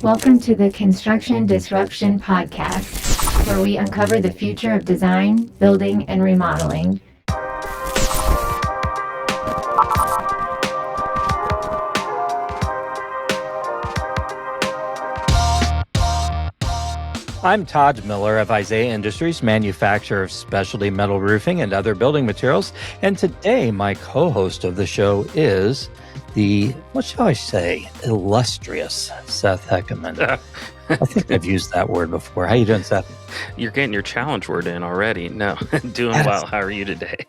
Welcome to the Construction Disruption Podcast, where we uncover the future of design, building, and remodeling. I'm Todd Miller of Isaiah Industries, manufacturer of specialty metal roofing and other building materials. And today, my co-host of the show is the, what shall I say, illustrious Seth Heckerman. I think I've used that word before. How you doing, Seth? You're getting your challenge word in already. No, doing well. How are you today?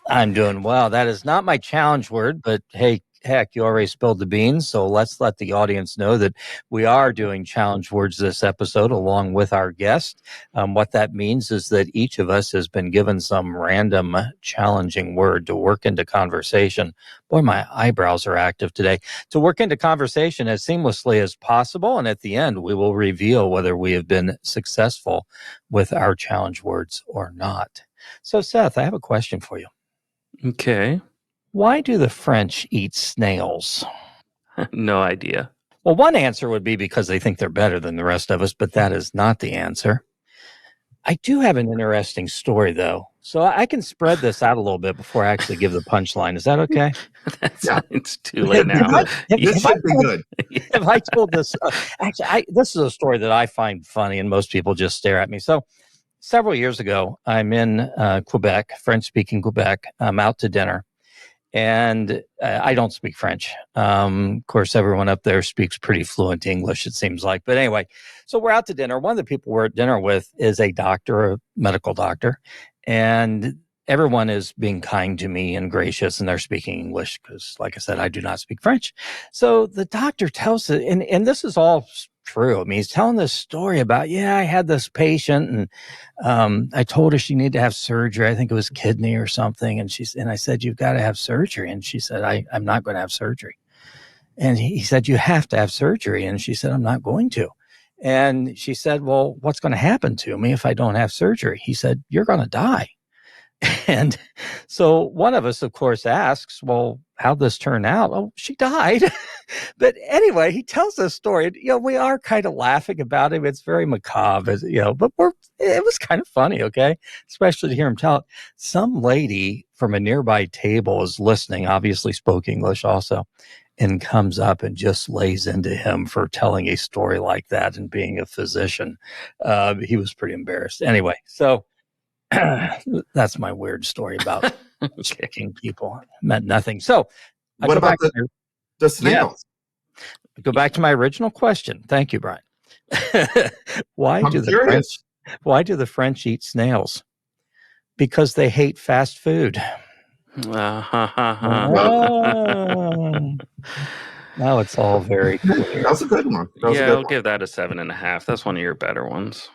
I'm doing well. That is not my challenge word, but hey, heck, you already spilled the beans, so let's let the audience know that we are doing challenge words this episode along with our guest. What that means is that each of us has been given some random challenging word to work into conversation. Boy, my eyebrows are active today. To work into conversation as seamlessly as possible, and at the end, we will reveal whether we have been successful with our challenge words or not. So, Seth, I have a question for you. Okay. Why do the French eat snails? No idea. Well, one answer would be because they think they're better than the rest of us, but that is not the answer. I do have an interesting story, though, so I can spread this out a little bit before I actually give the punchline. Is that okay? It's too late now. This should be good. Have I told this? Actually, this is a story that I find funny, and most people just stare at me. So several years ago, I'm in Quebec, French-speaking Quebec. I'm out to dinner. And I don't speak French. Of course, everyone up there speaks pretty fluent English, it seems like. But anyway, so we're out to dinner. One of the people we're at dinner with is a doctor, a medical doctor. And everyone is being kind to me and gracious, and they're speaking English because, like I said, I do not speak French. So the doctor tells it, and this is all true. I mean, he's telling this story about, I had this patient and I told her she needed to have surgery. I think it was kidney or something. And I said, you've got to have surgery. And she said, I'm not going to have surgery. And he said, you have to have surgery. And she said, I'm not going to. And she said, well, what's going to happen to me if I don't have surgery? He said, you're going to die. And so one of us, of course, asks, well, how'd this turn out? Oh, she died. But anyway, he tells this story. We are kind of laughing about him. It's very macabre, but it was kind of funny, okay? Especially to hear him tell it. Some lady from a nearby table is listening, obviously spoke English also, and comes up and just lays into him for telling a story like that and being a physician. He was pretty embarrassed. Anyway, so that's my weird story about speaking people. Meant nothing. So what about the snails? Go back to my original question. Thank you, Brian. Why do the French eat snails? Because they hate fast food. Now it's all very clear. That was a good one. I'll give that a 7.5. That's one of your better ones.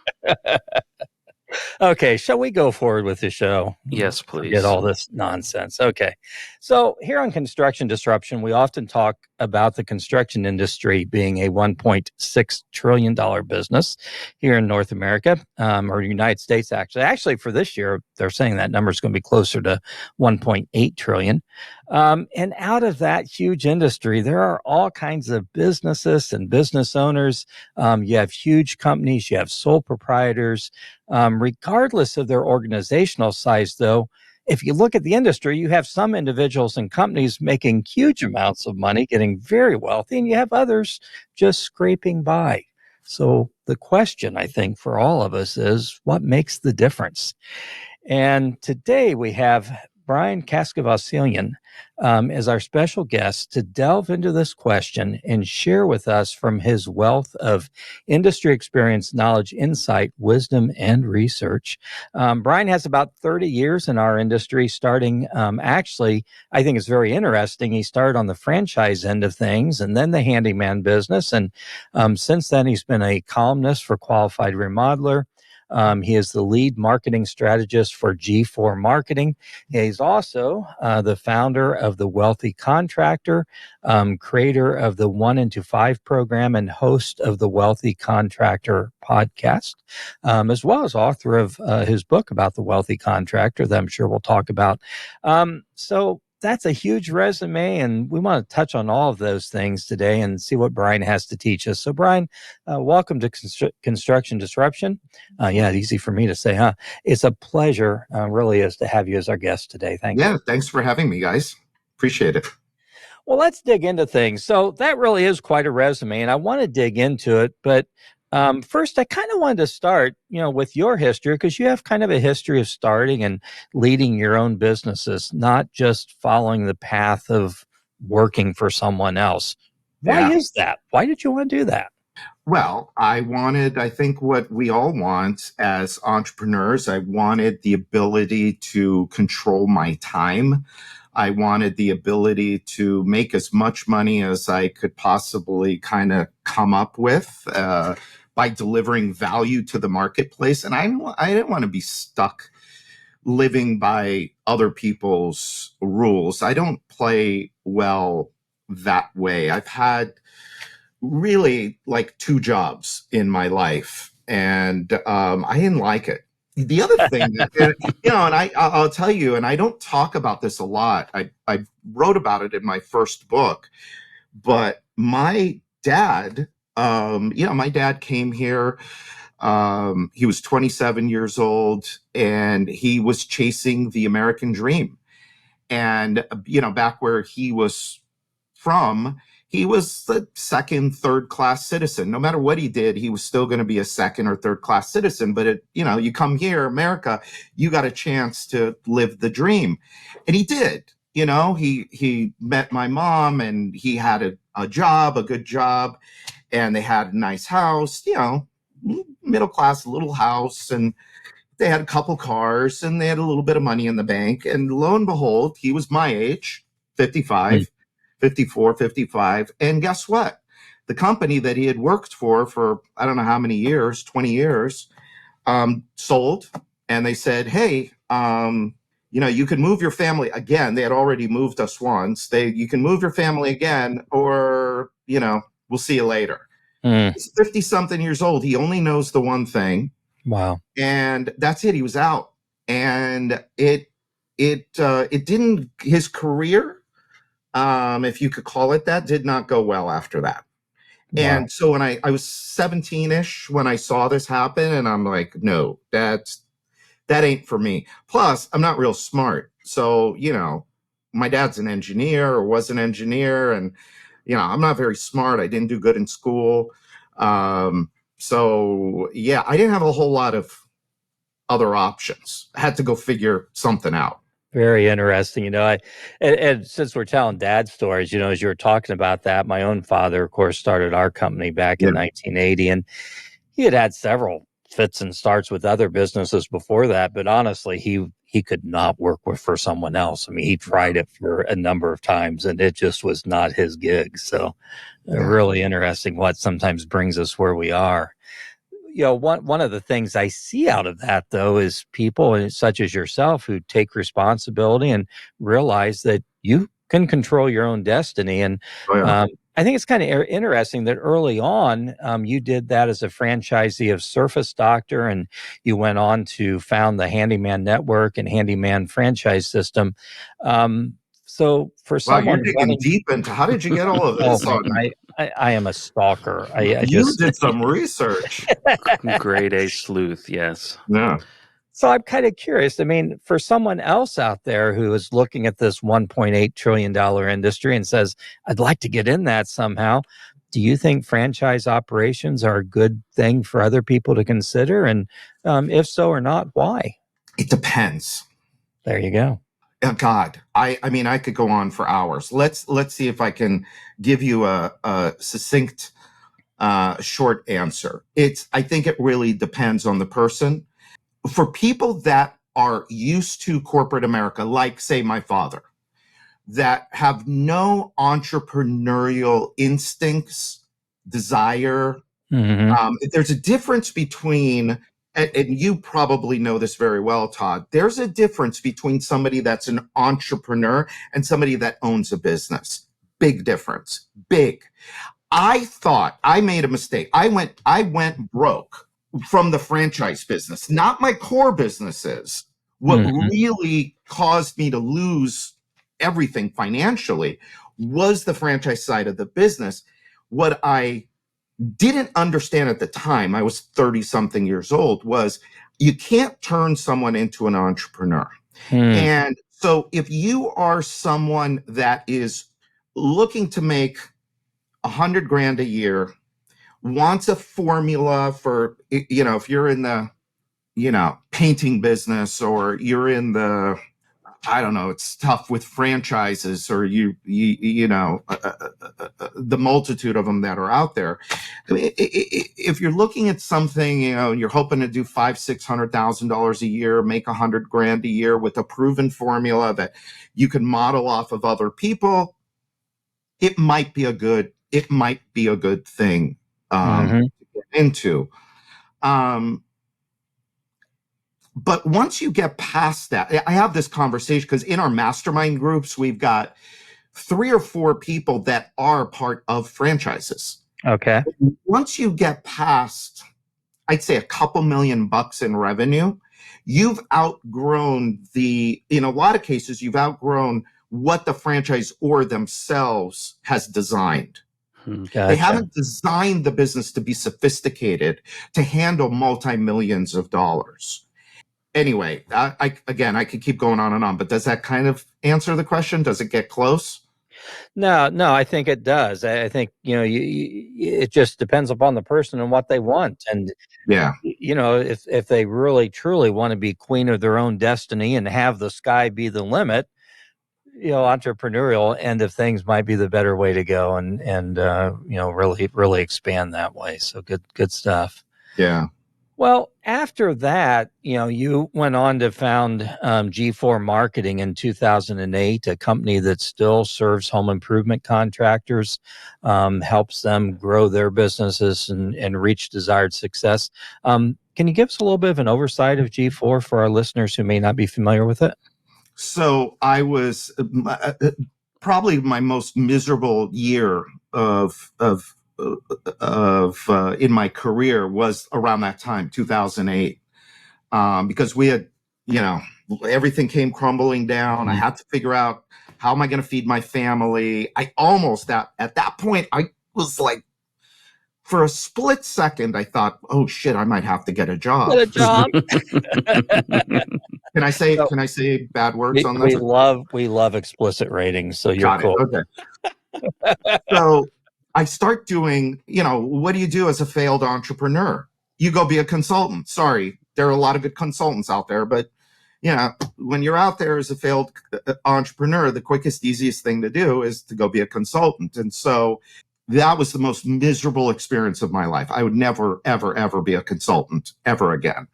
Okay, shall we go forward with the show? Yes, please. Get all this nonsense. Okay. So here on Construction Disruption, we often talk about the construction industry being a $1.6 trillion business here in North America, or United States, actually. Actually, for this year, they're saying that number is going to be closer to 1.8 trillion. And out of that huge industry, there are all kinds of businesses and business owners. You have huge companies, you have sole proprietors. Regardless of their organizational size, though, if you look at the industry, you have some individuals and companies making huge amounts of money, getting very wealthy, and you have others just scraping by. So the question, I think, for all of us is, what makes the difference? And today we have Brian Kaskavalciyan as our special guest to delve into this question and share with us from his wealth of industry experience, knowledge, insight, wisdom, and research. Brian has about 30 years in our industry, starting actually, I think it's very interesting. He started on the franchise end of things and then the handyman business. And since then, he's been a columnist for Qualified Remodeler. He is the lead marketing strategist for gFour Marketing. He's also the founder of the Wealthy Contractor, creator of the 1 into 5 program, and host of the Wealthy Contractor podcast, as well as author of his book about the Wealthy Contractor that I'm sure we'll talk about. So that's a huge resume, and we want to touch on all of those things today and see what Brian has to teach us. So, Brian, welcome to Construction Disruption. Yeah, easy for me to say, huh? It's a pleasure, really is, to have you as our guest today. Thank you. Yeah, thanks for having me, guys. Appreciate it. Well, let's dig into things. So that really is quite a resume, and I want to dig into it. But first, I kind of wanted to start, with your history, because you have kind of a history of starting and leading your own businesses, not just following the path of working for someone else. Why is that? Why did you want to do that? Well, I think what we all want as entrepreneurs, I wanted the ability to control my time. I wanted the ability to make as much money as I could possibly kind of come up with by delivering value to the marketplace. And I didn't want to be stuck living by other people's rules. I don't play well that way. I've had really like 2 jobs in my life, and I didn't like it. The other thing that, and I'll tell you, and I don't talk about this a lot. I wrote about it in my first book, but my dad, my dad came here. He was 27 years old, and he was chasing the American dream. And, back where he was from, he was the second, third class citizen. No matter what he did, he was still going to be a second or third class citizen. But you come here, America, you got a chance to live the dream. And he did. He met my mom, and he had a job, a good job, and they had a nice house, middle class little house, and they had a couple cars, and they had a little bit of money in the bank. And lo and behold, he was my age, 55. 54, 55. And guess what? The company that he had worked for I don't know how many years, 20 years, sold. And they said, hey, you can move your family again. They had already moved us once. You can move your family again, or, we'll see you later. He's 50 something years old. He only knows the one thing. Wow. And that's it. He was out. And it didn't, his career, if you could call it that, did not go well after that. Wow. And so when I was 17-ish when I saw this happen, and I'm like, no, that ain't for me. Plus, I'm not real smart. So, my dad's an engineer, or was an engineer, and, I'm not very smart. I didn't do good in school. So, yeah, I didn't have a whole lot of other options. I had to go figure something out. Very interesting. And since we're telling dad stories, as you were talking about that, my own father, of course, started our company back in 1980, and he had several fits and starts with other businesses before that. But honestly, he could not work for someone else. I mean, he tried it for a number of times, and it just was not his gig. So really interesting what sometimes brings us where we are. One of the things I see out of that, though, is people such as yourself who take responsibility and realize that you can control your own destiny. And I think it's kind of interesting that early on, you did that as a franchisee of Surface Doctor, and you went on to found the Handyman Network and Handyman franchise system. So for someone, you're digging deep into, how did you get all of this? I am a stalker. You did some research. Grade A sleuth, yes. Yeah. So I'm kind of curious. I mean, for someone else out there who is looking at this $1.8 trillion industry and says, I'd like to get in that somehow, do you think franchise operations are a good thing for other people to consider? And if so or not, why? It depends. There you go. Oh, God, I mean, I could go on for hours. Let's see if I can give you a succinct, short answer. I think it really depends on the person. For people that are used to corporate America, like, say, my father, that have no entrepreneurial instincts, desire, there's a difference between, and you probably know this very well, Todd, there's a difference between somebody that's an entrepreneur and somebody that owns a business. Big difference. Big. I thought I made a mistake. I went broke from the franchise business, not my core businesses. What really caused me to lose everything financially was the franchise side of the business. What I didn't understand at the time, I was 30 something years old, was you can't turn someone into an entrepreneur. And so if you are someone that is looking to make $100,000 a year, wants a formula for, if you're in the, painting business, or you're in the, I don't know, it's tough with franchises, or the multitude of them that are out there. I mean, if you're looking at something, you're hoping to do $500,000-$600,000 a year, make $100,000 a year with a proven formula that you can model off of other people, it might be a good thing to get into. But once you get past that, I have this conversation because in our mastermind groups, we've got 3 or 4 people that are part of franchises. Okay. Once you get past, I'd say, a couple $1,000,000 in revenue, you've outgrown in a lot of cases, you've outgrown what the franchisor themselves has designed. Gotcha. They haven't designed the business to be sophisticated to handle multi-millions of dollars. Anyway, I could keep going on and on, but does that kind of answer the question? Does it get close? No, I think it does. I think, it just depends upon the person and what they want. And, if they really, truly want to be queen of their own destiny and have the sky be the limit, entrepreneurial end of things might be the better way to go and really, really expand that way. So good stuff. Yeah. Well, after that, you went on to found gFour Marketing in 2008, a company that still serves home improvement contractors, helps them grow their businesses and reach desired success. Can you give us a little bit of an oversight of gFour for our listeners who may not be familiar with it? So I was probably my most miserable year of in my career was around that time, 2008, because we had, everything came crumbling down. I had to figure out, how am I going to feed my family? I almost, at that point, I was like, for a split second, I thought, oh shit, I might have to get a job. Get a job. Can I say bad words on this? We love explicit ratings, so you're Got cool. It. Okay. So I start doing, what do you do as a failed entrepreneur? You go be a consultant. Sorry, there are a lot of good consultants out there, but when you're out there as a failed entrepreneur, the quickest, easiest thing to do is to go be a consultant. And so that was the most miserable experience of my life. I would never, ever, ever be a consultant ever again.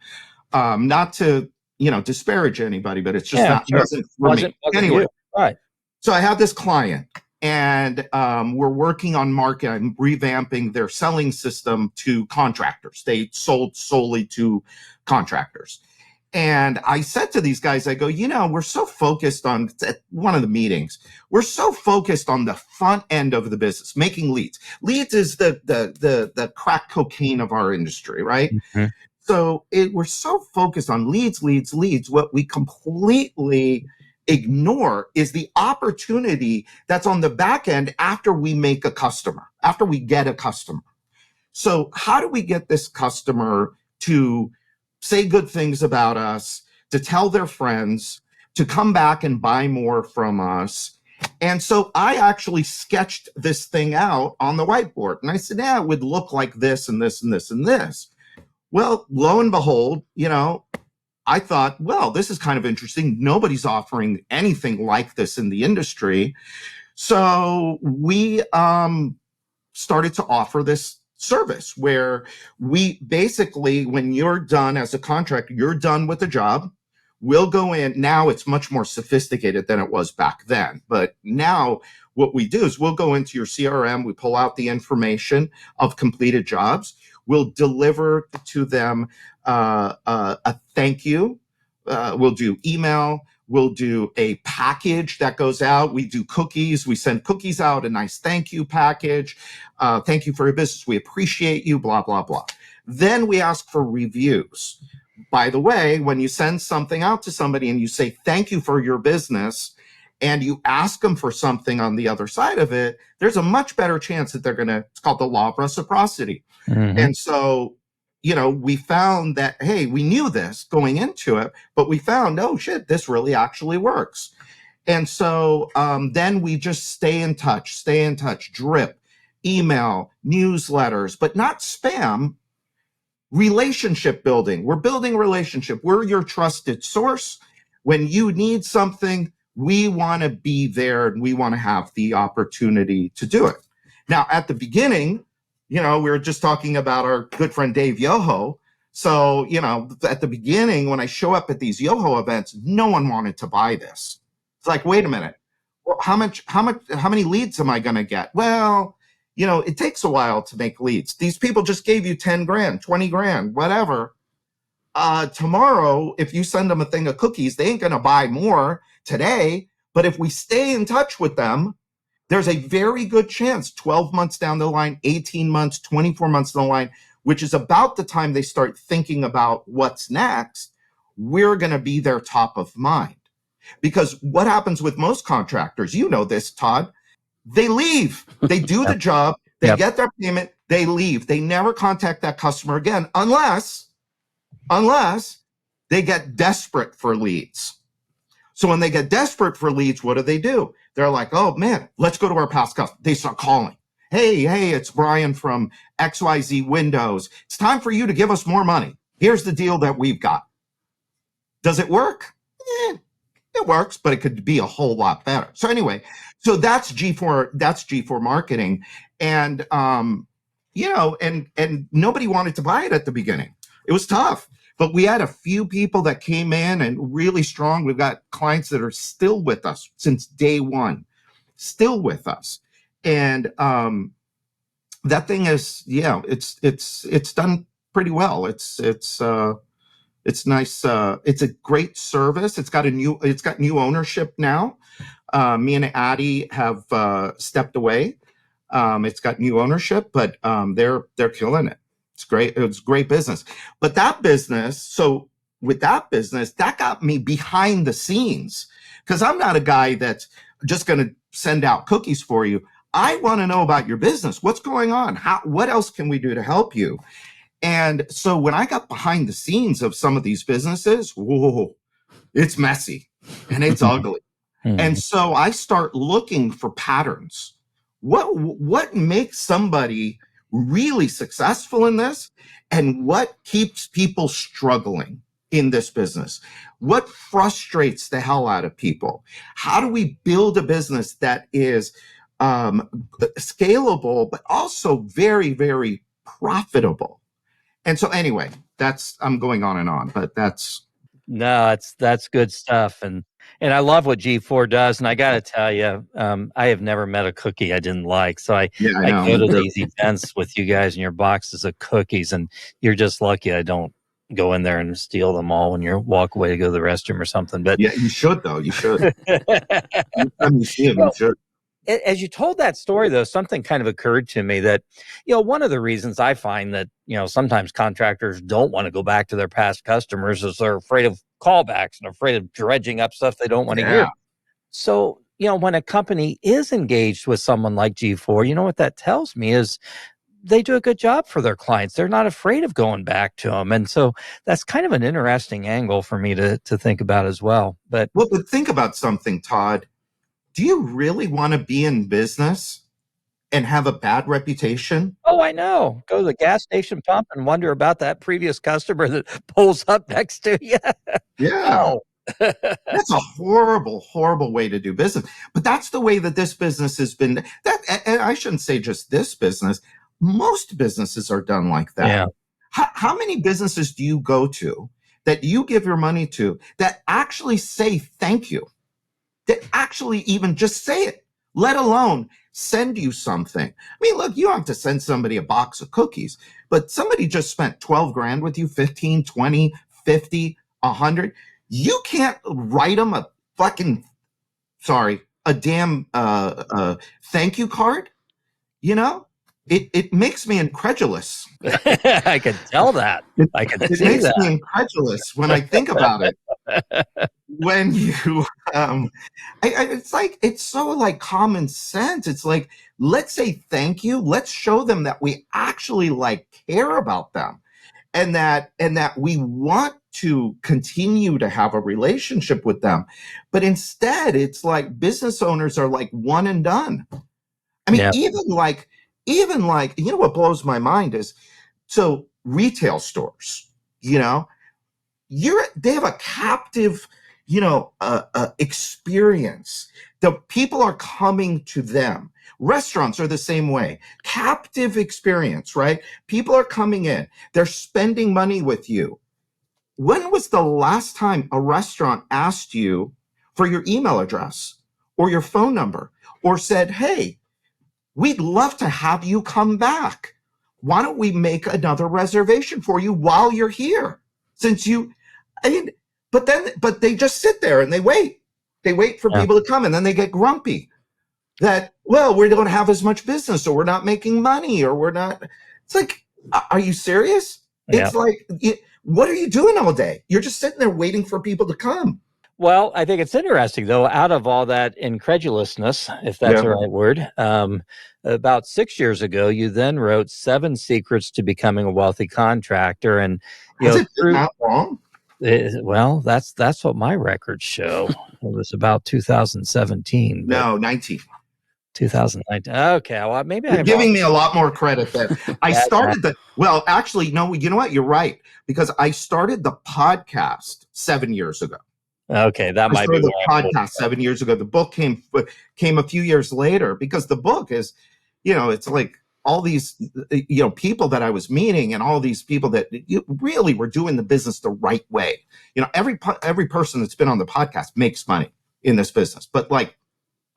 Not to, disparage anybody, but it's just wasn't for me. Anyway, right. So I have this client, and we're working on market. I'm revamping their selling system to contractors. They sold solely to contractors. And I said to these guys, I go, we're so focused on, at one of the meetings, we're so focused on the front end of the business, making leads. Leads is the crack cocaine of our industry, right? Mm-hmm. So we're so focused on leads. What we completely ignore is the opportunity that's on the back end after we make a customer, after we get a customer. So how do we get this customer to say good things about us, to tell their friends, to come back and buy more from us? And so I actually sketched this thing out on the whiteboard. And I said, it would look like this and this and this and this. Well, lo and behold, I thought, well, this is kind of interesting. Nobody's offering anything like this in the industry. So we started to offer this service where we basically, when you're done as a contractor, you're done with the job, we'll go in. Now it's much more sophisticated than it was back then. But now what we do is we'll go into your CRM, we pull out the information of completed jobs, we'll deliver to them a thank you. We'll do email. We'll do a package that goes out. We do cookies. We send cookies out, a nice thank you package. Thank you for your business. We appreciate you, blah, blah, blah. Then we ask for reviews. By the way, when you send something out to somebody and you say, thank you for your business, and you ask them for something on the other side of it, there's a much better chance that it's called the law of reciprocity. And so, we found that, hey, we knew this going into it, but we found, oh shit, this really actually works. And so then we just stay in touch, drip, email, newsletters, but not spam. Relationship building. We're building relationship. We're your trusted source. When you need something, we want to be there and we want to have the opportunity to do it. Now, at the beginning, we were just talking about our good friend Dave Yoho. So, at the beginning, when I show up at these Yoho events, no one wanted to buy this. It's like, wait a minute. Well, how many leads am I going to get? Well, it takes a while to make leads. These people just gave you 10 grand, 20 grand, whatever. Tomorrow, if you send them a thing of cookies, they ain't going to buy more today. But if we stay in touch with them, there's a very good chance 12 months down the line, 18 months, 24 months down the line, which is about the time they start thinking about what's next, we're going to be their top of mind. Because what happens with most contractors, this, Todd, they leave. They do the job. They get their payment. They leave. They never contact that customer again unless they get desperate for leads. So when they get desperate for leads, what do? They're like, oh man, let's go to our past customer. They start calling. Hey, it's Brian from XYZ Windows. It's time for you to give us more money. Here's the deal that we've got. Does it work? It works, but it could be a whole lot better. So anyway, so that's gFour. That's gFour marketing, and and nobody wanted to buy it at the beginning. It was tough, but we had a few people that came in and really strong. We've got clients that are still with us since day one, still with us, and that thing is, it's done pretty well. It's nice. It's a great service. It's got new ownership now. Me and Addie have stepped away. It's got new ownership, but they're killing it. It's great. It's great business. But that business, that got me behind the scenes, because I'm not a guy that's just going to send out cookies for you. I want to know about your business. What's going on? What else can we do to help you? And so when I got behind the scenes of some of these businesses, whoa, it's messy and it's ugly. And so I start looking for patterns. What makes somebody really successful in this, and what keeps people struggling in this business? What frustrates the hell out of people? How do we build a business that is scalable, but also very, very profitable? And so anyway, I'm going on, but that's good stuff. And I love what gFour does. And I got to tell you, I have never met a cookie I didn't like. So I go to these events with you guys and your boxes of cookies, and you're just lucky I don't go in there and steal them all when you walk away to go to the restroom or something. But yeah, you should though. You should. Anytime you see them, you should. As you told that story, though, something kind of occurred to me that, one of the reasons I find that, sometimes contractors don't want to go back to their past customers is they're afraid of callbacks and afraid of dredging up stuff they don't want to hear. So, when a company is engaged with someone like gFour, what that tells me is they do a good job for their clients. They're not afraid of going back to them. And so that's kind of an interesting angle for me to think about as well. But think about something, Todd. Do you really want to be in business and have a bad reputation? Oh, I know. Go to the gas station pump and wonder about that previous customer that pulls up next to you. Yeah. No. That's a horrible, horrible way to do business. But that's the way that this business has been. And I shouldn't say just this business. Most businesses are done like that. Yeah. How many businesses do you go to that you give your money to that actually say thank you? That actually even just say it, let alone send you something. I mean, look, you don't have to send somebody a box of cookies, but somebody just spent 12 grand with you, 15, 20, 50, 100. You can't write them a damn thank you card. It makes me incredulous. I can tell that. I can see that. It makes me incredulous when I think about it. when you, it's like, it's so like common sense. It's like, let's say thank you. Let's show them that we actually like care about them, and that we want to continue to have a relationship with them. But instead, it's like business owners are like one and done. I mean, Yeah. even like, you know, what blows my mind is, so retail stores, you know, they have a captive, you know, experience. The people are coming to them. Restaurants are the same way. Captive experience, right? People are coming in. They're spending money with you. When was the last time a restaurant asked you for your email address or your phone number, or said, hey, we'd love to have you come back. Why don't we make another reservation for you while you're here? Since you, I mean, but they just sit there and they wait. They wait for people to come, and then they get grumpy that, well, we don't have as much business, or we're not making money, or we're not. It's like, are you serious? It's like, what are you doing all day? You're just sitting there waiting for people to come. Well, I think it's interesting, though, out of all that incredulousness, if that's the right word, about 6 years ago, you then wrote 7 Secrets to Becoming a Wealthy Contractor. And, Has it been that long? Well, that's what my records show. It was about 2017. No, 19. 2019. Okay, well, maybe You're giving me a lot more credit there. I started well, actually, no, you know what? You're right, because I started the podcast 7 years ago. Okay, that might be the podcast 7 years ago. The book came a few years later, because the book is, you know, it's like all these, you know, people that I was meeting, and all these people that really were doing the business the right way. You know, every person that's been on the podcast makes money in this business, but like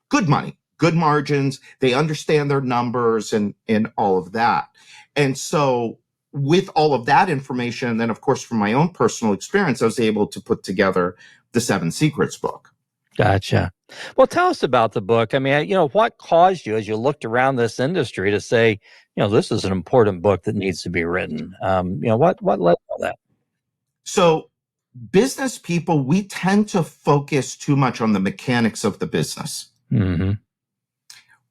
good money, good margins. They understand their numbers and all of that. And so with all of that information, and then of course from my own personal experience, I was able to put together the 7 Secrets book. Gotcha. Well, tell us about the book. I mean, you know, what caused you, as you looked around this industry, to say, you know, this is an important book that needs to be written? You know, what led to all that? So business people, we tend to focus too much on the mechanics of the business. Mm-hmm.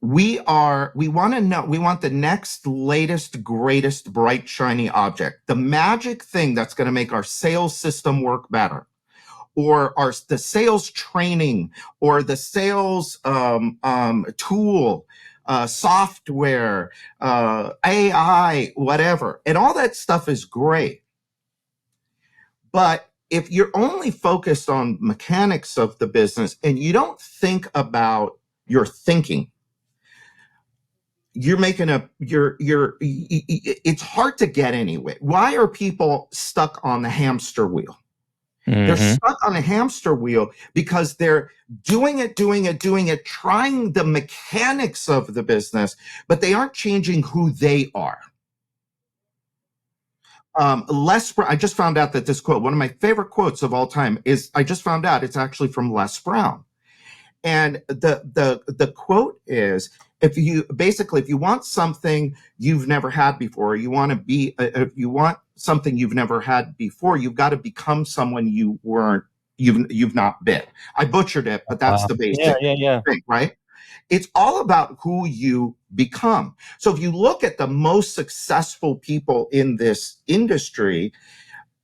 We want to know, we want the next, latest, greatest, bright, shiny object, the magic thing that's going to make our sales system work better, or the sales training, or the sales tool, software, AI, whatever. And all that stuff is great. But if you're only focused on mechanics of the business and you don't think about your thinking, it's hard to get anywhere. Why are people stuck on the hamster wheel? Mm-hmm. They're stuck on a hamster wheel because they're doing it, trying the mechanics of the business, but they aren't changing who they are. I just found out that this quote, one of my favorite quotes of all time, is, I just found out it's actually from Les Brown. And the quote is, if you want something you've never had before, if you want something you've never had before, you've got to become someone you've not been. I butchered it, but that's the basic thing, right? It's all about who you become. So if you look at the most successful people in this industry,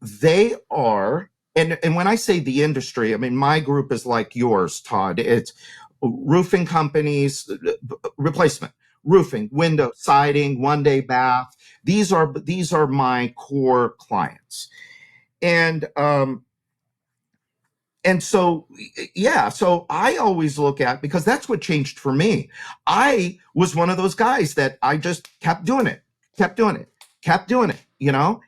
they are, and when I say the industry, I mean, my group is like yours, Todd. It's roofing companies, replacement, roofing, window, siding, one-day bath. These are my core clients. And so I always look at, because that's what changed for me. I was one of those guys that I just kept doing it, you know?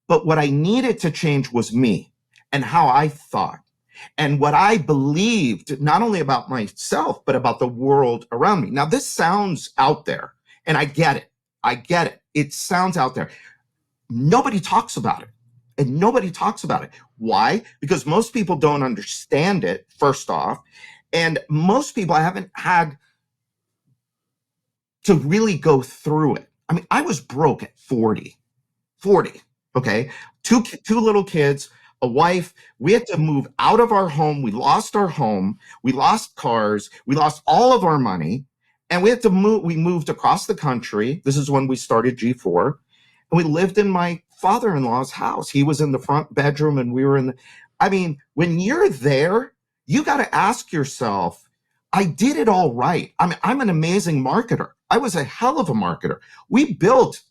But what I needed to change was me and how I thought and what I believed, not only about myself, but about the world around me. Now, this sounds out there, and I get it. It sounds out there. Nobody talks about it. And nobody talks about it. Why? Because most people don't understand it, first off. And most people, I haven't had to really go through it. I mean, I was broke at 40, okay? Two little kids, a wife. We had to move out of our home. We lost our home. We lost cars. We lost all of our money. And we had to move. We moved across the country. This is when we started gFour. And we lived in my father-in-law's house. He was in the front bedroom and we were in the, I mean, when you're there, you got to ask yourself, I did it all right. I mean, I'm an amazing marketer. I was a hell of a marketer. We built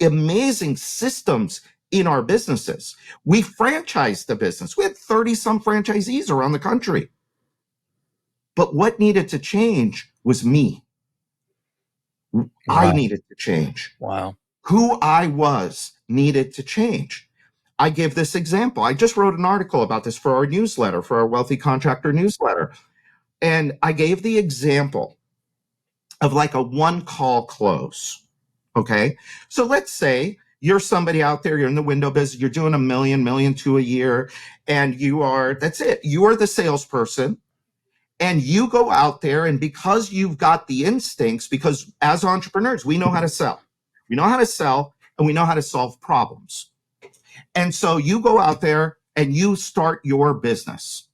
amazing systems in our businesses. We franchised the business. We had 30 some franchisees around the country. But what needed to change was me. I needed to change. Wow. Who I was needed to change. I give this example. I just wrote an article about this for our newsletter, for our Wealthy Contractor newsletter. And I gave the example of like a one-call close. Okay. So let's say you're somebody out there, you're in the window business, you're doing $1 million, $1.2 million a year, and you are, that's it. You are the salesperson. And you go out there, and because you've got the instincts, because as entrepreneurs, we know how to sell. We know how to sell, and we know how to solve problems. And so you go out there and you start your business.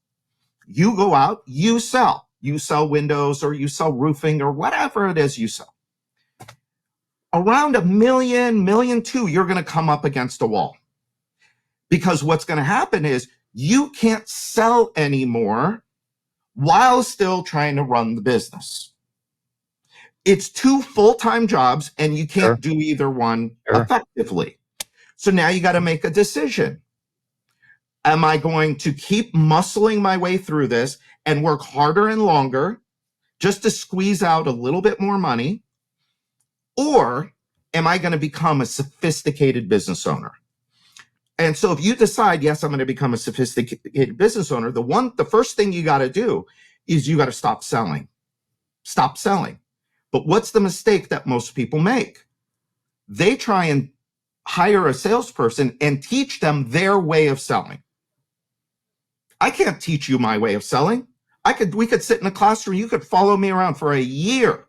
You go out, you sell. You sell windows or you sell roofing or whatever it is you sell. Around $1 million, $1.2 million, you're going to come up against a wall. Because what's going to happen is you can't sell anymore while still trying to run the business. It's 2 full-time jobs and you can't do either one effectively. So now you got to make a decision. Am I going to keep muscling my way through this and work harder and longer just to squeeze out a little bit more money? Or am I going to become a sophisticated business owner? And so if you decide, yes, I'm going to become a sophisticated business owner, the first thing you got to do is you got to stop selling. Stop selling. But what's the mistake that most people make? They try and hire a salesperson and teach them their way of selling. I can't teach you my way of selling. We could sit in a classroom. You could follow me around for a year.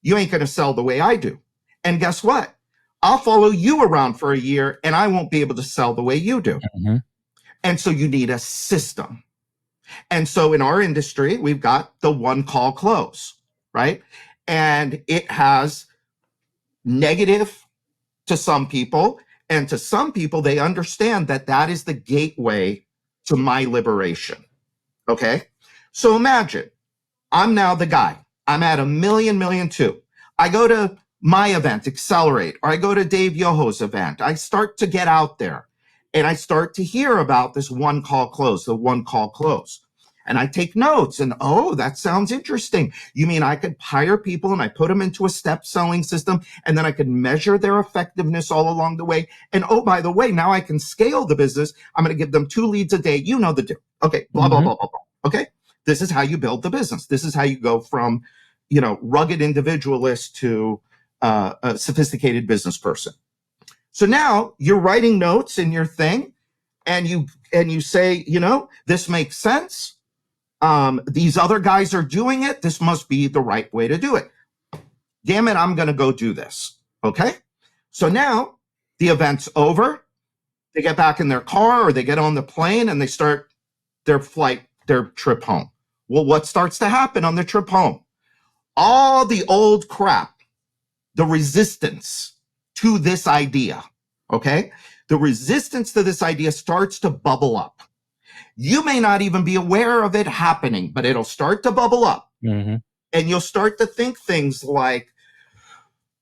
You ain't going to sell the way I do. And guess what? I'll follow you around for a year and I won't be able to sell the way you do. Mm-hmm. And so you need a system. And so in our industry, we've got the one call close, right? And it has negative to some people, and to some people, they understand that that is the gateway to my liberation. Okay. So imagine I'm now the guy. I'm at $1 million, $1.2 million. I go to my event, Accelerate, or I go to Dave Yoho's event. I start to get out there and I start to hear about this one call close, the one call close. And I take notes and, oh, that sounds interesting. You mean I could hire people and I put them into a step selling system and then I could measure their effectiveness all along the way. And oh, by the way, now I can scale the business. I'm going to give them 2 leads a day. You know the deal. Okay, blah, blah, blah, blah, blah. Okay, this is how you build the business. This is how you go from, rugged individualist to a sophisticated business person. So now you're writing notes in your thing and you say, this makes sense. These other guys are doing it. This must be the right way to do it. Damn it, I'm going to go do this. Okay. So now the event's over. They get back in their car or they get on the plane and they start their trip home. Well, what starts to happen on the trip home? All the old crap, the resistance to this idea, okay? The resistance to this idea starts to bubble up. You may not even be aware of it happening, but it'll start to bubble up. Mm-hmm. And you'll start to think things like,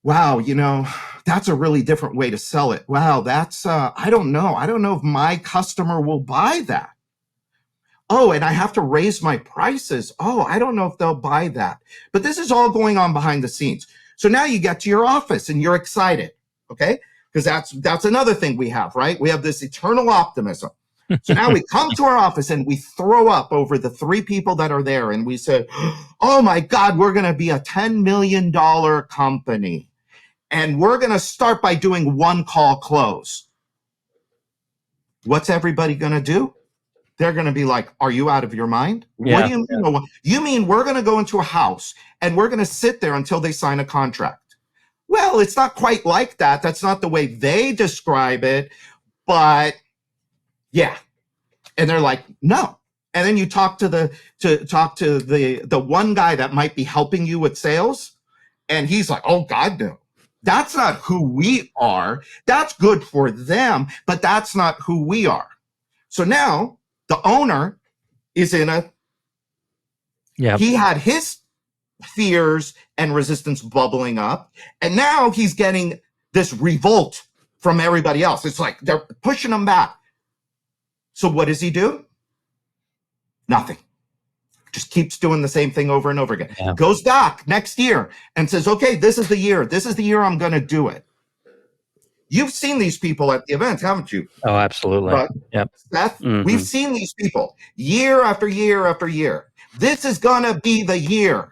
wow, that's a really different way to sell it. Wow, that's, I don't know. I don't know if my customer will buy that. Oh, and I have to raise my prices. Oh, I don't know if they'll buy that. But this is all going on behind the scenes. So now you get to your office and you're excited, okay? Because that's another thing we have, right? We have this eternal optimism. So now we come to our office and we throw up over the 3 people that are there. And we say, oh my God, we're going to be a $10 million company. And we're going to start by doing one call close. What's everybody going to do? They're going to be like, are you out of your mind? Yeah, what do you mean? Yeah. You mean we're going to go into a house and we're going to sit there until they sign a contract? Well, it's not quite like that. That's not the way they describe it. But yeah, And they're like, no. And then you talk to the one guy that might be helping you with sales, and he's like, oh God, no. That's not who we are. That's good for them, but that's not who we are. So now the owner is in a, he had his fears and resistance bubbling up, and now he's getting this revolt from everybody else. It's like they're pushing him back. So what does he do? Nothing. Just keeps doing the same thing over and over again. Yeah. Goes back next year and says, okay, this is the year. This is the year I'm going to do it. You've seen these people at the events, haven't you? Oh, absolutely. Yep. Seth, we've seen these people year after year after year. This is going to be the year.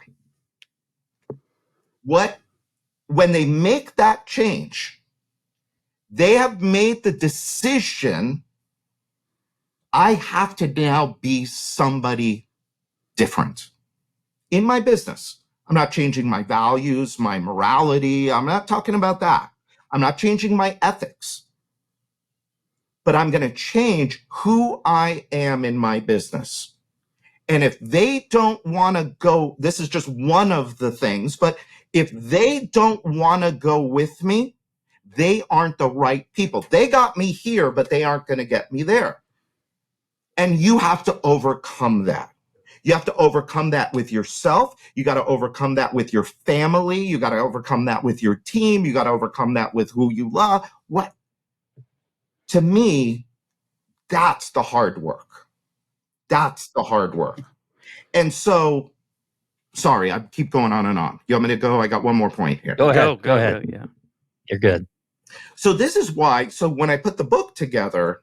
When they make that change, they have made the decision, I have to now be somebody different in my business. I'm not changing my values, my morality. I'm not talking about that. I'm not changing my ethics. But I'm going to change who I am in my business. And if they don't want to go, this is just one of the things, but if they don't want to go with me, they aren't the right people. They got me here, but they aren't going to get me there. And you have to overcome that. You have to overcome that with yourself. You got to overcome that with your family. You got to overcome that with your team. You got to overcome that with who you love. What? To me, that's the hard work. That's the hard work. And so, sorry, I keep going on and on. You want me to go? I got one more point here. Go ahead. Go ahead. Yeah. You're good. So this is why, so when I put the book together,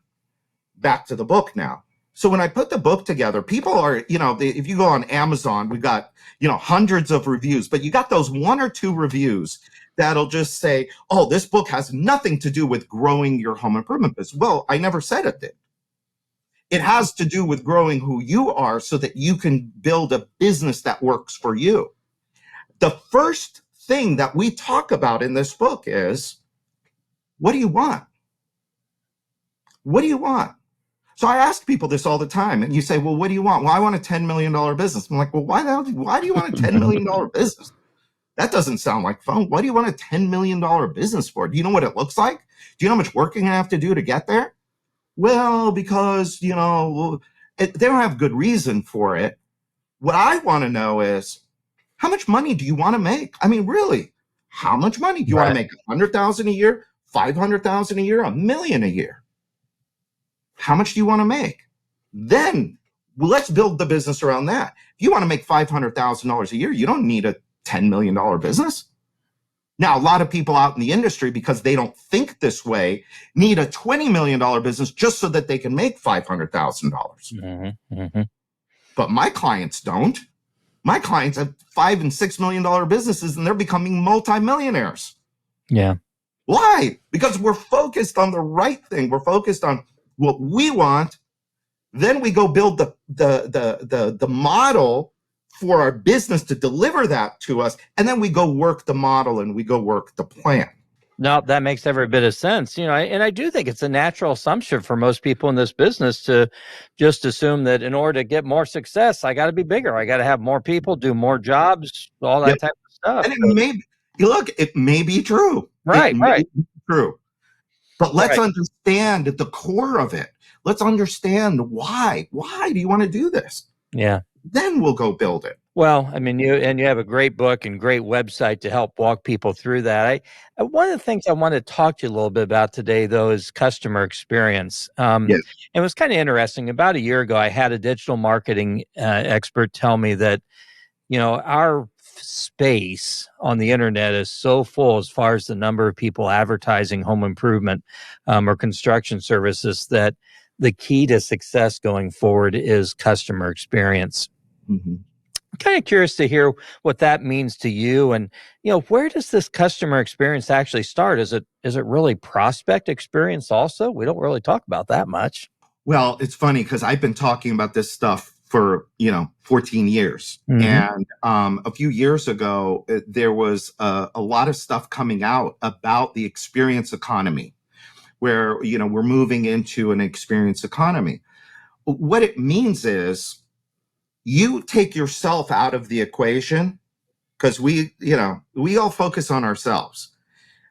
back to the book now. So when I put the book together, people are, if you go on Amazon, we got, hundreds of reviews, but you got those one or two reviews that'll just say, oh, this book has nothing to do with growing your home improvement business. Well, I never said it did. It has to do with growing who you are so that you can build a business that works for you. The first thing that we talk about in this book is, what do you want? What do you want? So I ask people this all the time, and you say, well, what do you want? Well, I want a $10 million business. I'm like, well, why do you want a $10 million business? That doesn't sound like fun. What do you want a $10 million business for? Do you know what it looks like? Do you know how much work you're going to have to do to get there? Well, because, they don't have good reason for it. What I want to know is, how much money do you want to make? I mean, really, how much money do you want to make? $100,000 a year, $500,000 a year, $1 million a year? How much do you want to make? Then let's build the business around that. If you want to make $500,000 a year, you don't need a $10 million business. Now, a lot of people out in the industry, because they don't think this way, need a $20 million business just so that they can make $500,000. But my clients don't. My clients have $5 and $6 million businesses, and they're becoming multimillionaires. Yeah. Why? Because we're focused on the right thing. We're focused on what we want. Then we go build the model for our business to deliver that to us. And then we go work the model and we go work the plan. No, that makes every bit of sense. And I do think it's a natural assumption for most people in this business to just assume that in order to get more success, I got to be bigger. I got to have more people, do more jobs, all that type of stuff. And it may be true. Right. Be true. But let's understand the core of it. Let's understand why. Why do you want to do this? Yeah. Then we'll go build it. Well, I mean, you have a great book and great website to help walk people through that. One of the things I want to talk to you a little bit about today, though, is customer experience. It was kind of interesting. About a year ago, I had a digital marketing expert tell me that, our space on the internet is so full as far as the number of people advertising home improvement or construction services that the key to success going forward is customer experience. I'm kind of curious to hear what that means to you, and where does this customer experience actually start? Is it really prospect experience also? We don't really talk about that much. Well, it's funny because I've been talking about this stuff for 14 years, and a few years ago there was a lot of stuff coming out about the experience economy, where we're moving into an experience economy. what it means is you take yourself out of the equation, because we all focus on ourselves.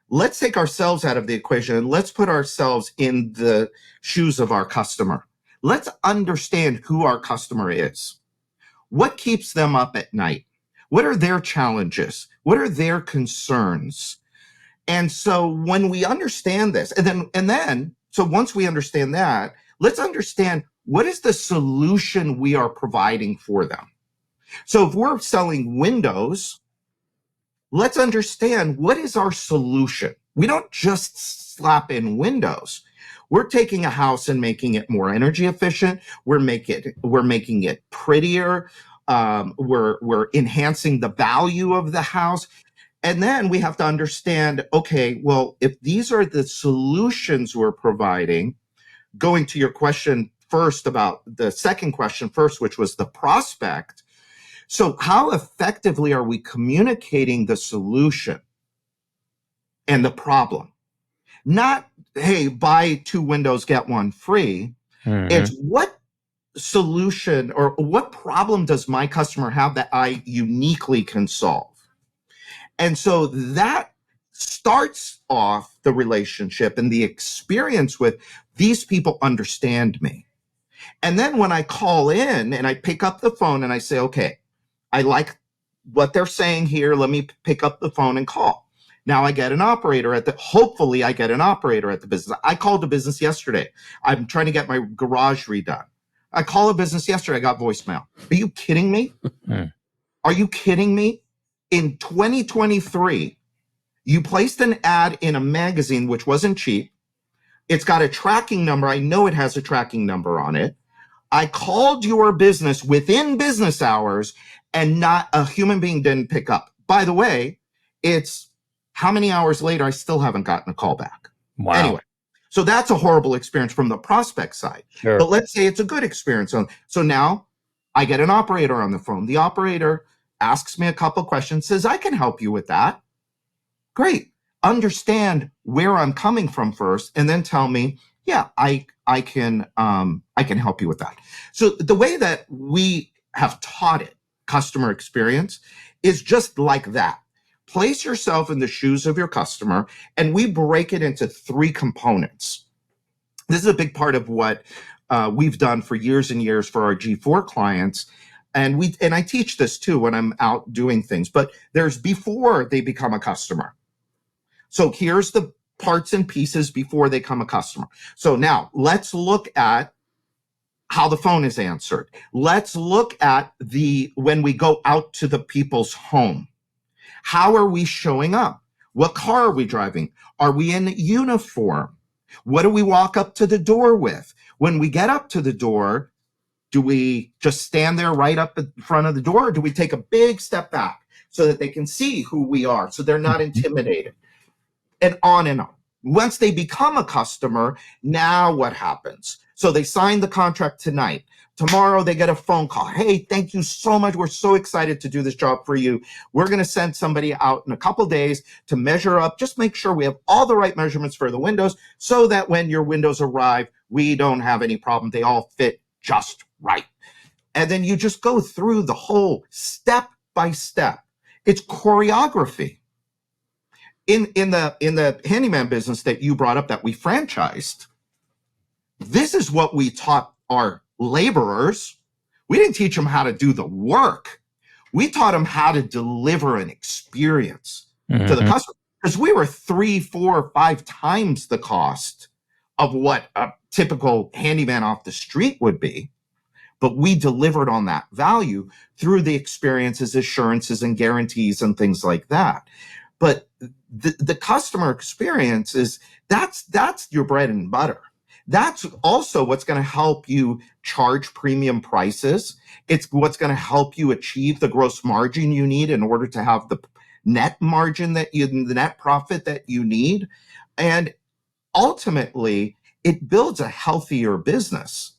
Let's take ourselves out of the equation and let's put ourselves in the shoes of our customer. Let's understand who our customer is. What keeps them up at night? What are their challenges? What are their concerns? And so when we understand this, so once we understand that, let's understand what is the solution we are providing for them. So if we're selling windows, let's understand what is our solution. We don't just slap in windows. We're taking a house and making it more energy efficient. We're making it prettier. We're enhancing the value of the house. And then we have to understand, okay, well, if these are the solutions we're providing, going to your question first about the second question first, which was the prospect. So how effectively are we communicating the solution and the problem? Not, hey, buy 2 windows, get 1 free. Mm-hmm. It's what solution or what problem does my customer have that I uniquely can solve? And so that starts off the relationship and the experience with these people understand me. And then when I call in and I pick up the phone and I say, okay, I like what they're saying here. Let me pick up the phone and call. Now I get an operator hopefully I get an operator at the business. I called a business yesterday. I'm trying to get my garage redone. I called a business yesterday. I got voicemail. Are you kidding me? Are you kidding me? In 2023, you placed an ad in a magazine, which wasn't cheap. It's got a tracking number. I know it has a tracking number on it. I called your business within business hours and not a human being didn't pick up. By the way, it's how many hours later, I still haven't gotten a call back. Wow. Anyway, so that's a horrible experience from the prospect side. Sure. But let's say it's a good experience. So now I get an operator on the phone. The operator asks me a couple questions, says, I can help you with that. Great. Understand where I'm coming from first, and then tell me, yeah, I can help you with that. So the way that we have taught it, customer experience, is just like that. Place yourself in the shoes of your customer, and we break it into 3 components. This is a big part of what we've done for years and years for our gFour clients. And I teach this too when I'm out doing things, but there's before they become a customer. So here's the parts and pieces before they become a customer. So now let's look at how the phone is answered. Let's look at when we go out to the people's home. How are we showing up? What car are we driving? Are we in uniform? What do we walk up to the door with? When we get up to the door, do we just stand there right up in front of the door, or do we take a big step back so that they can see who we are, so they're not intimidated? And on and on. Once they become a customer, now what happens? So they sign the contract tonight. Tomorrow they get a phone call. Hey, thank you so much. We're so excited to do this job for you. We're going to send somebody out in a couple days to measure up. Just make sure we have all the right measurements for the windows so that when your windows arrive, we don't have any problem. They all fit just right. And then you just go through the whole step by step. It's choreography. In the handyman business that you brought up that we franchised, this is what we taught our laborers. We didn't teach them how to do the work. We taught them how to deliver an experience to the customer, because we were 3, 4, 5 times the cost of what a typical handyman off the street would be. But we delivered on that value through the experiences, assurances, and guarantees and things like that. But the customer experience that's your bread and butter. That's also what's going to help you charge premium prices. It's what's going to help you achieve the gross margin you need in order to have the net margin the net profit that you need. And ultimately, it builds a healthier business.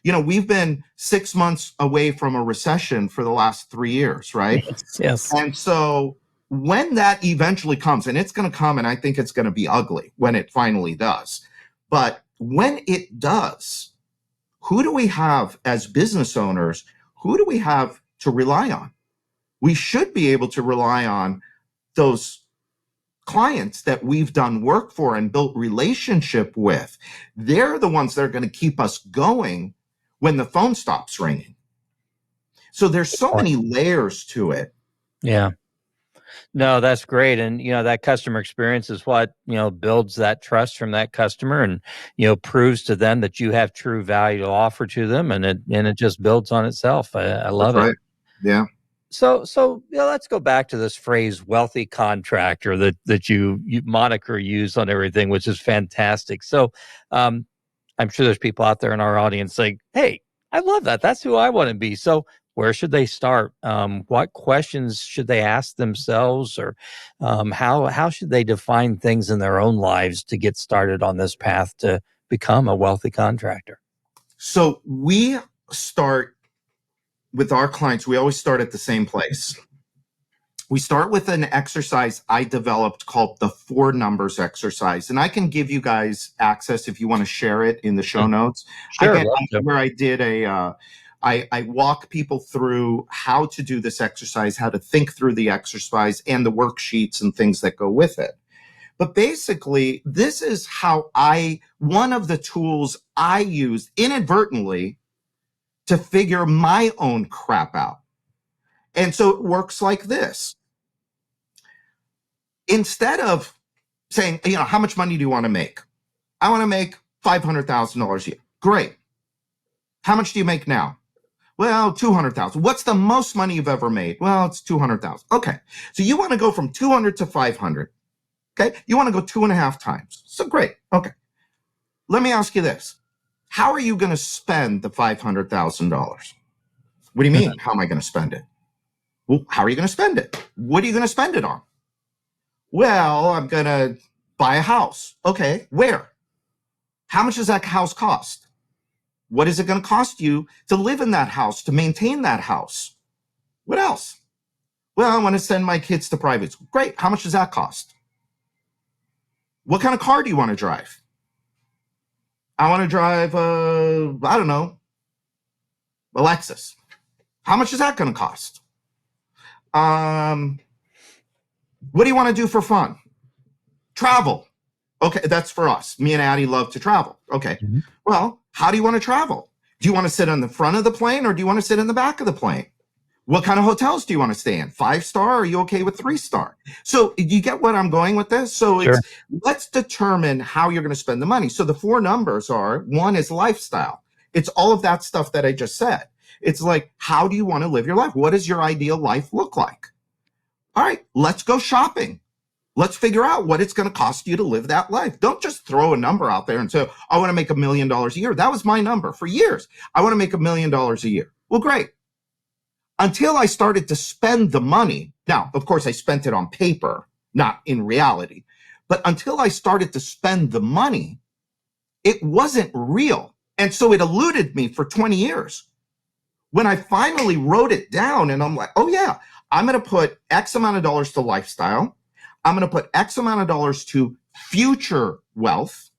You know, we've been 6 months away from a recession for the last 3 years, right? Yes. And so when that eventually comes, and it's going to come, and I think it's going to be ugly when it finally does. But when it does, who do we have as business owners? Who do we have to rely on? We should be able to rely on those clients that we've done work for and built relationship with. They're the ones that are going to keep us going when the phone stops ringing. So there's so many layers to it. Yeah. No, that's great. And, that customer experience is what, builds that trust from that customer and, proves to them that you have true value to offer to them. And it just builds on itself. I love That's it. right. Yeah. So let's go back to this phrase "wealthy contractor" that you moniker use on everything, which is fantastic. So I'm sure there's people out there in our audience saying, "Hey, I love that. That's who I want to be." So where should they start? What questions should they ask themselves, or how should they define things in their own lives to get started on this path to become a wealthy contractor? So we start with our clients, we always start at the same place. We start with an exercise I developed called the 4 numbers exercise. And I can give you guys access if you want to share it in the show notes. Sure. Where I did I walk people through how to do this exercise, how to think through the exercise and the worksheets and things that go with it. But basically, this is how one of the tools I used inadvertently to figure my own crap out. And so it works like this. Instead of saying, how much money do you want to make? I want to make $500,000 a year. Great. How much do you make now? Well, $200,000. What's the most money you've ever made? Well, it's $200,000. Okay. So you want to go from 200 to 500. Okay. You want to go 2.5 times. So great. Okay. Let me ask you this. How are you going to spend the $500,000? What do you mean? How am I going to spend it? Well, how are you going to spend it? What are you going to spend it on? Well, I'm going to buy a house. Okay, where? How much does that house cost? What is it going to cost you to live in that house, to maintain that house? What else? Well, I want to send my kids to private school. Great. How much does that cost? What kind of car do you want to drive? I want to drive, I don't know, a Lexus. How much is that going to cost? What do you want to do for fun? Travel. Okay, that's for us. Me and Addie love to travel. Okay. Mm-hmm. Well, how do you want to travel? Do you want to sit on the front of the plane or do you want to sit in the back of the plane? What kind of hotels do you want to stay in? 5-star? Or are you okay with 3-star? So you get what I'm going with this? So Sure. Let's determine how you're going to spend the money. So the 4 numbers are, 1 is lifestyle. It's all of that stuff that I just said. It's like, how do you want to live your life? What does your ideal life look like? All right, let's go shopping. Let's figure out what it's going to cost you to live that life. Don't just throw a number out there and say, I want to make $1 million a year. That was my number for years. I want to make $1 million a year. Well, great. Until I started to spend the money. Now, of course, I spent it on paper, not in reality. But until I started to spend the money, it wasn't real. And so it eluded me for 20 years. When I finally wrote it down and I'm like, oh yeah, I'm going to put X amount of dollars to lifestyle. I'm going to put X amount of dollars to future wealth.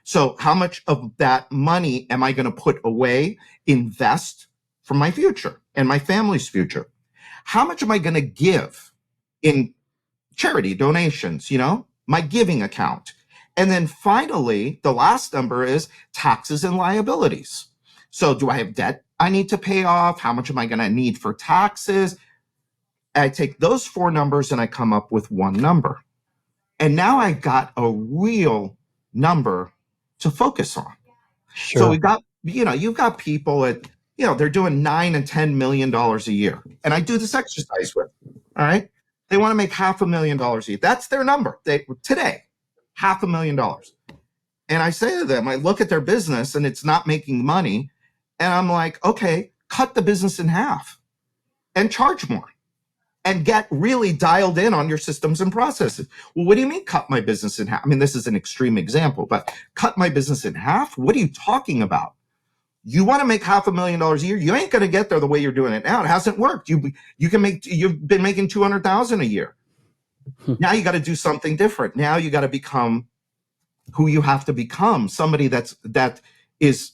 So how much of that money am I going to put away, invest for my future and my family's future? How much am I going to give in charity donations, my giving account? And then finally, the last number is taxes and liabilities. So do I have debt I need to pay off? How much am I going to need for taxes? I take those 4 numbers and I come up with 1 number. And now I got a real number to focus on. Sure. So we got, you've got people at, they're doing $9 and $10 million a year. And I do this exercise with them, all right? They want to make $500,000 a year. That's their number today, $500,000. And I say to them, I look at their business and it's not making money. And I'm like, okay, cut the business in half and charge more and get really dialed in on your systems and processes. Well, what do you mean cut my business in half? I mean, this is an extreme example, but cut my business in half? What are you talking about? You want to make $500,000 a year? You ain't going to get there the way you're doing it now. It hasn't worked. You've been making $200,000 a year. Now you got to do something different. Now you got to become who you have to become, somebody that is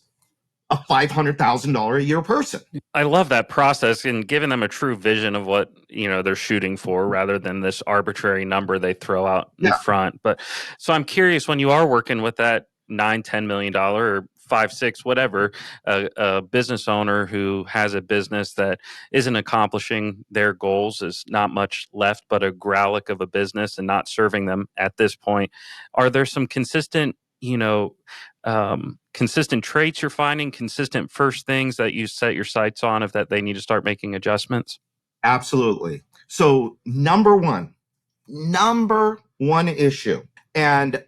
a $500,000 a year person. I love that process and giving them a true vision of what, they're shooting for rather than this arbitrary number they throw out in front. But so I'm curious, when you are working with that $9-10 million or 5-6, whatever, a business owner who has a business that isn't accomplishing their goals, is not much left but a growlic of a business and not serving them at this point. Are there some consistent consistent traits you're finding, consistent first things that you set your sights on if that they need to start making adjustments? Absolutely. So number one issue. And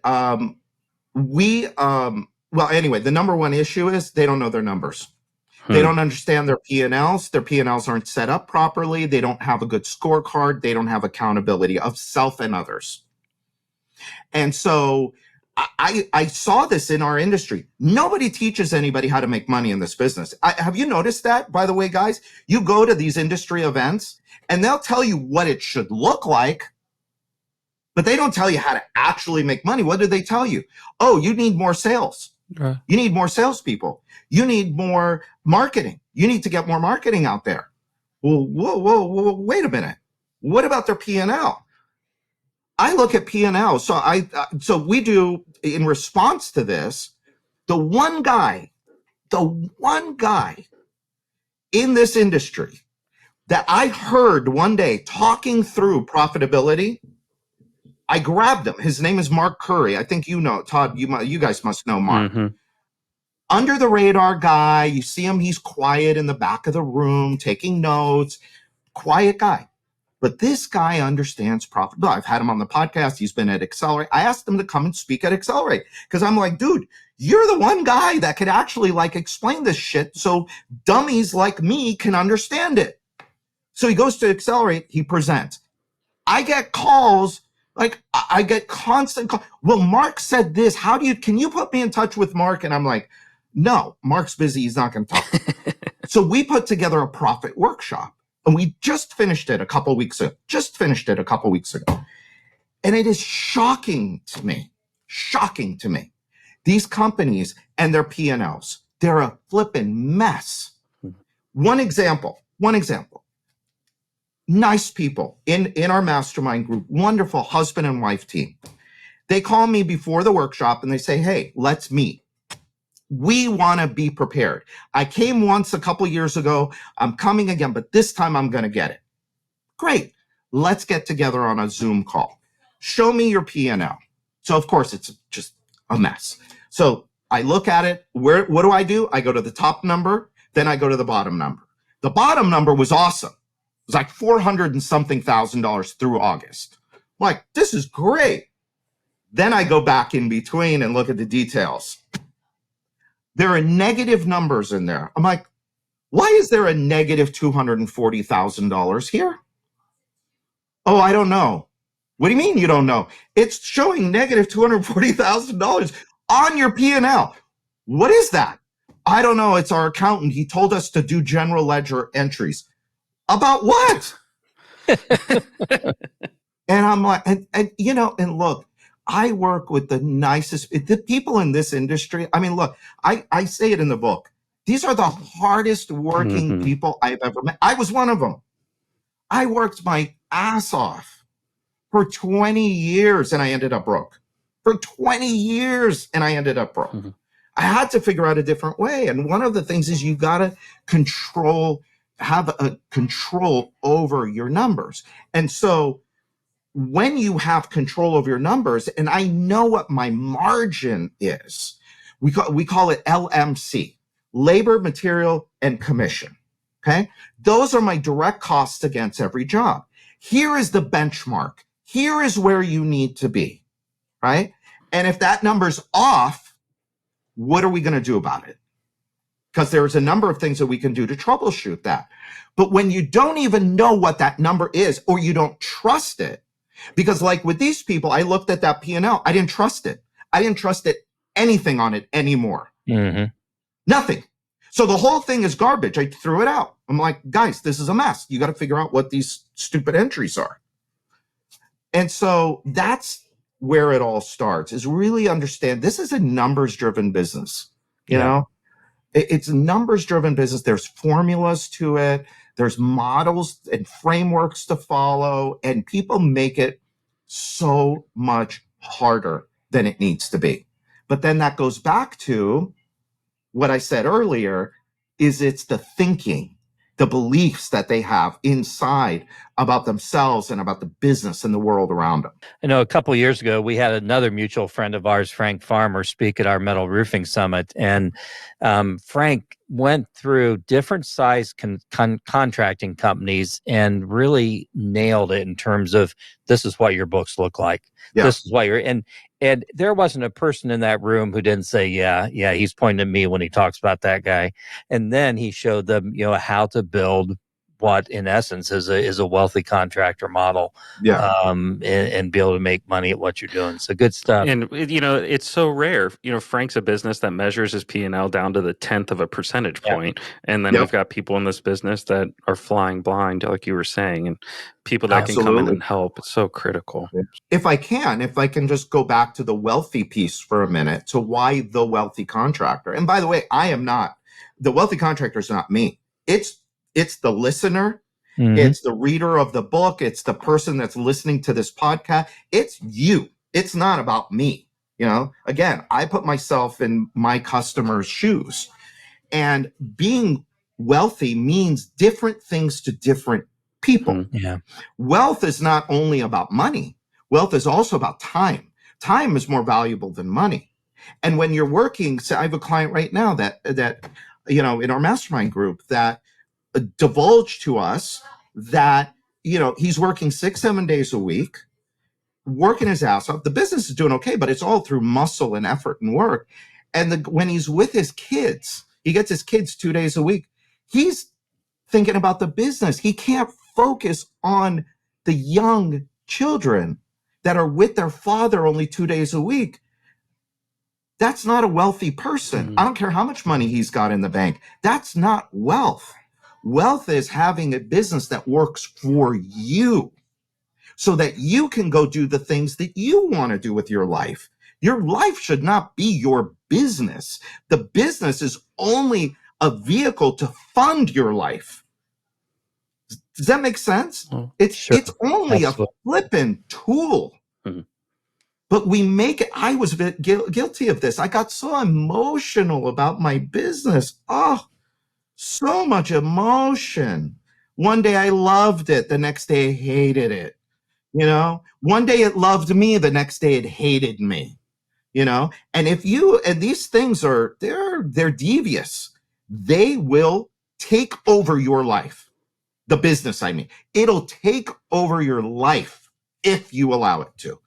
anyway, the number one issue is they don't know their numbers. They don't understand their P&Ls. Their P&Ls aren't set up properly. They don't have a good scorecard. They don't have accountability of self and others. And so I saw this in our industry. Nobody teaches anybody how to make money in this business. Have you noticed that, by the way, guys? You go to these industry events and they'll tell you what it should look like, but they don't tell you how to actually make money. What do they tell you? Oh, you need more sales. You need more salespeople. You need more marketing. You need to get more marketing out there. Well, whoa, wait a minute. What about their P&L? I look at P&L. So we do, in response to this, the one guy in this industry that I heard one day talking through profitability, I grabbed him. His name is Mark Curry. I think you know, Todd, you guys must know Mark. Mm-hmm. Under the radar guy, you see him, he's quiet in the back of the room, taking notes, quiet guy. But this guy understands profit. I've had him on the podcast. He's been at Accelerate. I asked him to come and speak at Accelerate because I'm like, dude, you're the one guy that could actually explain this shit so dummies like me can understand it. So he goes to Accelerate. He presents. I get calls. I get constant calls. Well, Mark said this. Can you put me in touch with Mark? And I'm like, no, Mark's busy. He's not going to talk. So we put together a profit workshop. And we just finished it a couple weeks ago. And it is shocking to me. These companies and their P&Ls, they're a flippin' mess. One example. Nice people in our mastermind group, wonderful husband and wife team. They call me before the workshop and they say, hey, let's meet. We want to be prepared. I came once a couple years ago. I'm coming again, but this time I'm going to get it. Great. Let's get together on a Zoom call. Show me your P&L. So of course it's just a mess. So I look at it. What do? I go to the top number. Then I go to the bottom number. The bottom number was awesome. It was like $400 and something thousand through August. I'm like, this is great. Then I go back in between and look at the details. There are negative numbers in there. I'm like, why is there a negative $240,000 here? Oh, I don't know. What do you mean you don't know? It's showing negative $240,000 on your P&L. What is that? I don't know. It's our accountant. He told us to do general ledger entries. About what? And I'm like, and look, I work with the nicest, the people in this industry. I mean, look, I say it in the book. These are the hardest working people I've ever met. I was one of them. I worked my ass off for 20 years and I ended up broke. For 20 years and I ended up broke. I had to figure out a different way. And one of the things is you got to have a control over your numbers. And so when you have control over your numbers, and I know what my margin is, we call it LMC, labor, material, and commission. Okay. Those are my direct costs against every job. Here is the benchmark. Here is where you need to be. Right. And if that number's off, what are we going to do about it? Because there's a number of things that we can do to troubleshoot that. But when you don't even know what that number is, or you don't trust it, because like with these people, I looked at that P&L. I didn't trust it. I didn't trust it, anything on it anymore. Nothing. So the whole thing is garbage. I threw it out. I'm like, guys, this is a mess. You got to figure out what these stupid entries are. And so that's where it all starts, is really understand this is a numbers driven business, you know? It's a numbers driven business. There's formulas to it. There's models and frameworks to follow, and people make it so much harder than it needs to be. But then that goes back to what I said earlier, is it's the thinking, the beliefs that they have inside about themselves and about the business and the world around them. I know a couple of years ago, we had another mutual friend of ours, Frank Farmer, speak at our metal roofing summit. And Frank went through different size contracting companies and really nailed it in terms of, this is what your books look like. Yeah. This is what you're, and there wasn't a person in that room who didn't say, yeah, he's pointing at me when he talks about that guy. And then he showed them, how to build what in essence is a wealthy contractor model, and be able to make money at what you're doing. So good stuff. And it's so rare. Frank's a business that measures his P&L down to the 10th of a percentage point. And then we've got people in this business that are flying blind, like you were saying, and people that can come in and help. It's so critical. If I can just go back to the wealthy piece for a minute, to why the wealthy contractor. And by the way, the wealthy contractor is not me. It's the listener. Mm-hmm. It's the reader of the book. It's the person that's listening to this podcast. It's you. It's not about me. Again, I put myself in my customer's shoes, and being wealthy means different things to different people. Mm-hmm. Yeah. Wealth is not only about money. Wealth is also about time. Time is more valuable than money. And when you're working, so I have a client right now that in our mastermind group that divulged to us that, he's working 6-7 days a week, working his ass off. The business is doing okay, but it's all through muscle and effort and work. And when he's with his kids, he gets his kids 2 days a week. He's thinking about the business. He can't focus on the young children that are with their father only 2 days a week. That's not a wealthy person. Mm-hmm. I don't care how much money he's got in the bank. That's not wealth. Wealth is having a business that works for you so that you can go do the things that you want to do with your life. Your life should not be your business. The business is only a vehicle to fund your life. Does that make sense? Oh, it's only a flippin' tool. Mm-hmm. But we make it. I was a bit guilty of this. I got so emotional about my business. Oh, so much emotion. One day I loved it. The next day I hated it. One day it loved me. The next day it hated me. And and these things they're devious. They will take over your life. The business, I mean, it'll take over your life if you allow it to.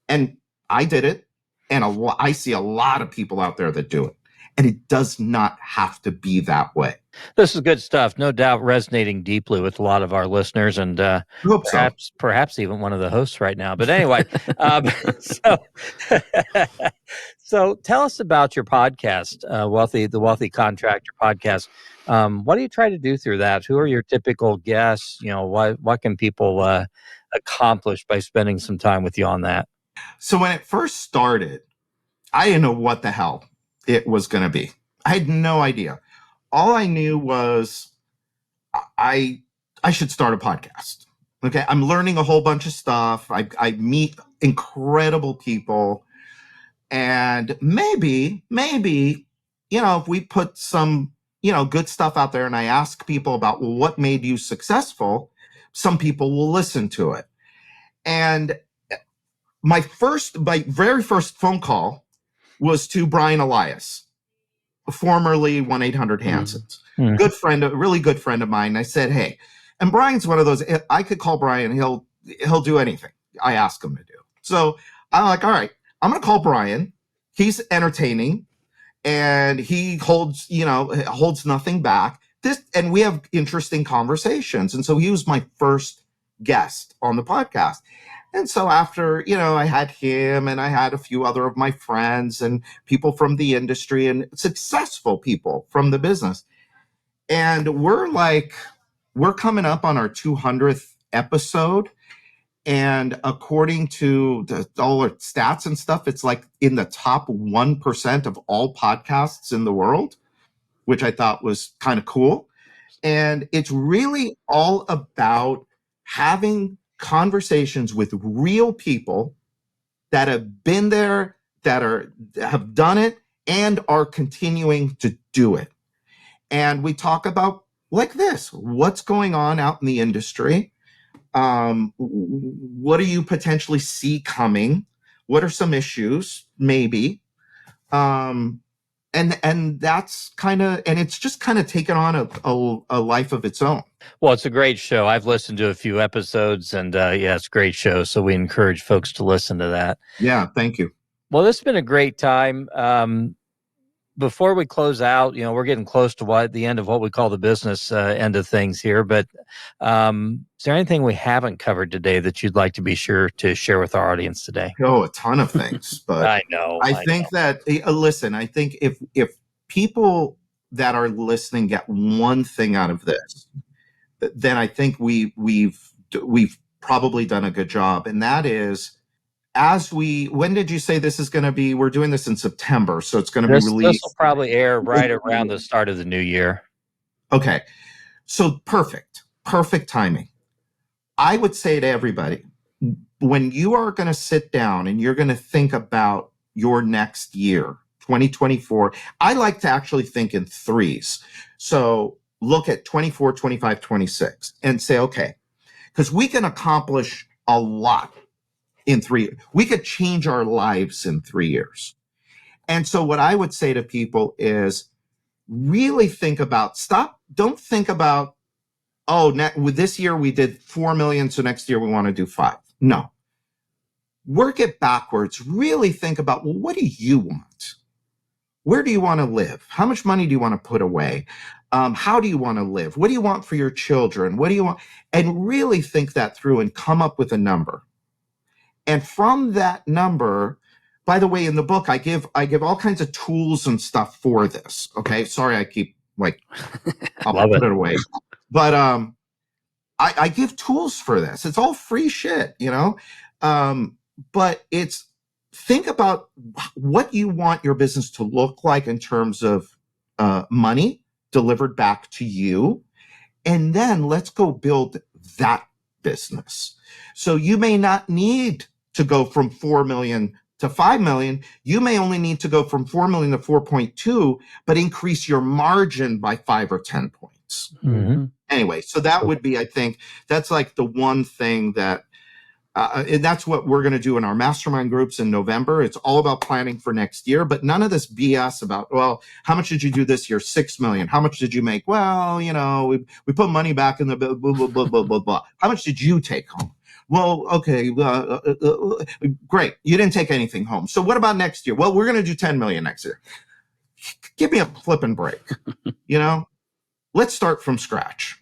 And I did it. And I see a lot of people out there that do it. And it does not have to be that way. This is good stuff. No doubt resonating deeply with a lot of our listeners, and perhaps even one of the hosts right now. But anyway, so tell us about your podcast, the Wealthy Contractor Podcast. What do you try to do through that? Who are your typical guests? What can people accomplish by spending some time with you on that? So when it first started, I didn't know what the hell it was going to be. I had no idea. All I knew was I should start a podcast. Okay. I'm learning a whole bunch of stuff. I meet incredible people, and maybe, if we put some, good stuff out there and I ask people about, well, what made you successful? Some people will listen to it. And my very first phone call was to Brian Elias, formerly 1-800-Hansons. Mm-hmm. Good friend, a really good friend of mine. I said, hey, and Brian's one of those, I could call Brian, he'll do anything I ask him to do. So I'm like, all right, I'm going to call Brian. He's entertaining and he holds nothing back. And we have interesting conversations. And so he was my first guest on the podcast. And so after, I had him and I had a few other of my friends and people from the industry and successful people from the business. And we're coming up on our 200th episode. And according to all our stats and stuff, it's like in the top 1% of all podcasts in the world, which I thought was kind of cool. And it's really all about having conversations with real people that have been there, have done it, and are continuing to do it. And we talk about like this, what's going on out in the industry? What do you potentially see coming? What are some issues? Maybe. And that's kind of, and it's just kind of taken on a life of its own. Well, it's a great show. I've listened to a few episodes, and yeah, it's a great show. So we encourage folks to listen to that. Yeah, thank you. Well, this has been a great time. Before we close out, we're getting close to the end of what we call the business end of things here. But is there anything we haven't covered today that you'd like to be sure to share with our audience today? Oh, a ton of things. But I know. I think that, listen, I think if people that are listening get one thing out of this, then I think we've probably done a good job. And that is, when did you say this is going to be? We're doing this in September, so it's going to be released. This will probably air right around the start of the new year. Okay. So perfect timing. I would say to everybody, when you are going to sit down and you're going to think about your next year, 2024, I like to actually think in threes. So look at 24, 25, 26 and say, okay, because we can accomplish a lot in 3 years. We could change our lives in 3 years. And so what I would say to people is really think about, don't think about, this year we did 4 million, so next year we want to do 5. No. Work it backwards. Really think about, well, what do you want? Where do you want to live? How much money do you want to put away? How do you want to live? What do you want for your children? What do you want? And really think that through and come up with a number. And from that number, by the way, in the book, I give all kinds of tools and stuff for this. Okay. Sorry, I keep I'll put it away. But I give tools for this. It's all free shit, but it's think about what you want your business to look like in terms of money delivered back to you. And then let's go build that business. So you may not need to go from 4 million to 5 million. You may only need to go from 4 million to 4.2, but increase your margin by 5 or 10 points. Mm-hmm. Anyway, so that would be, I think, that's like the one thing that, and that's what we're going to do in our mastermind groups in November. It's all about planning for next year, but none of this BS about, well, how much did you do this year? 6 million. How much did you make? Well, we put money back in the blah, blah, blah, blah, blah, blah. How much did you take home? Well, okay, great. You didn't take anything home. So what about next year? Well, we're going to do 10 million next year. Give me a flipping break. Let's start from scratch.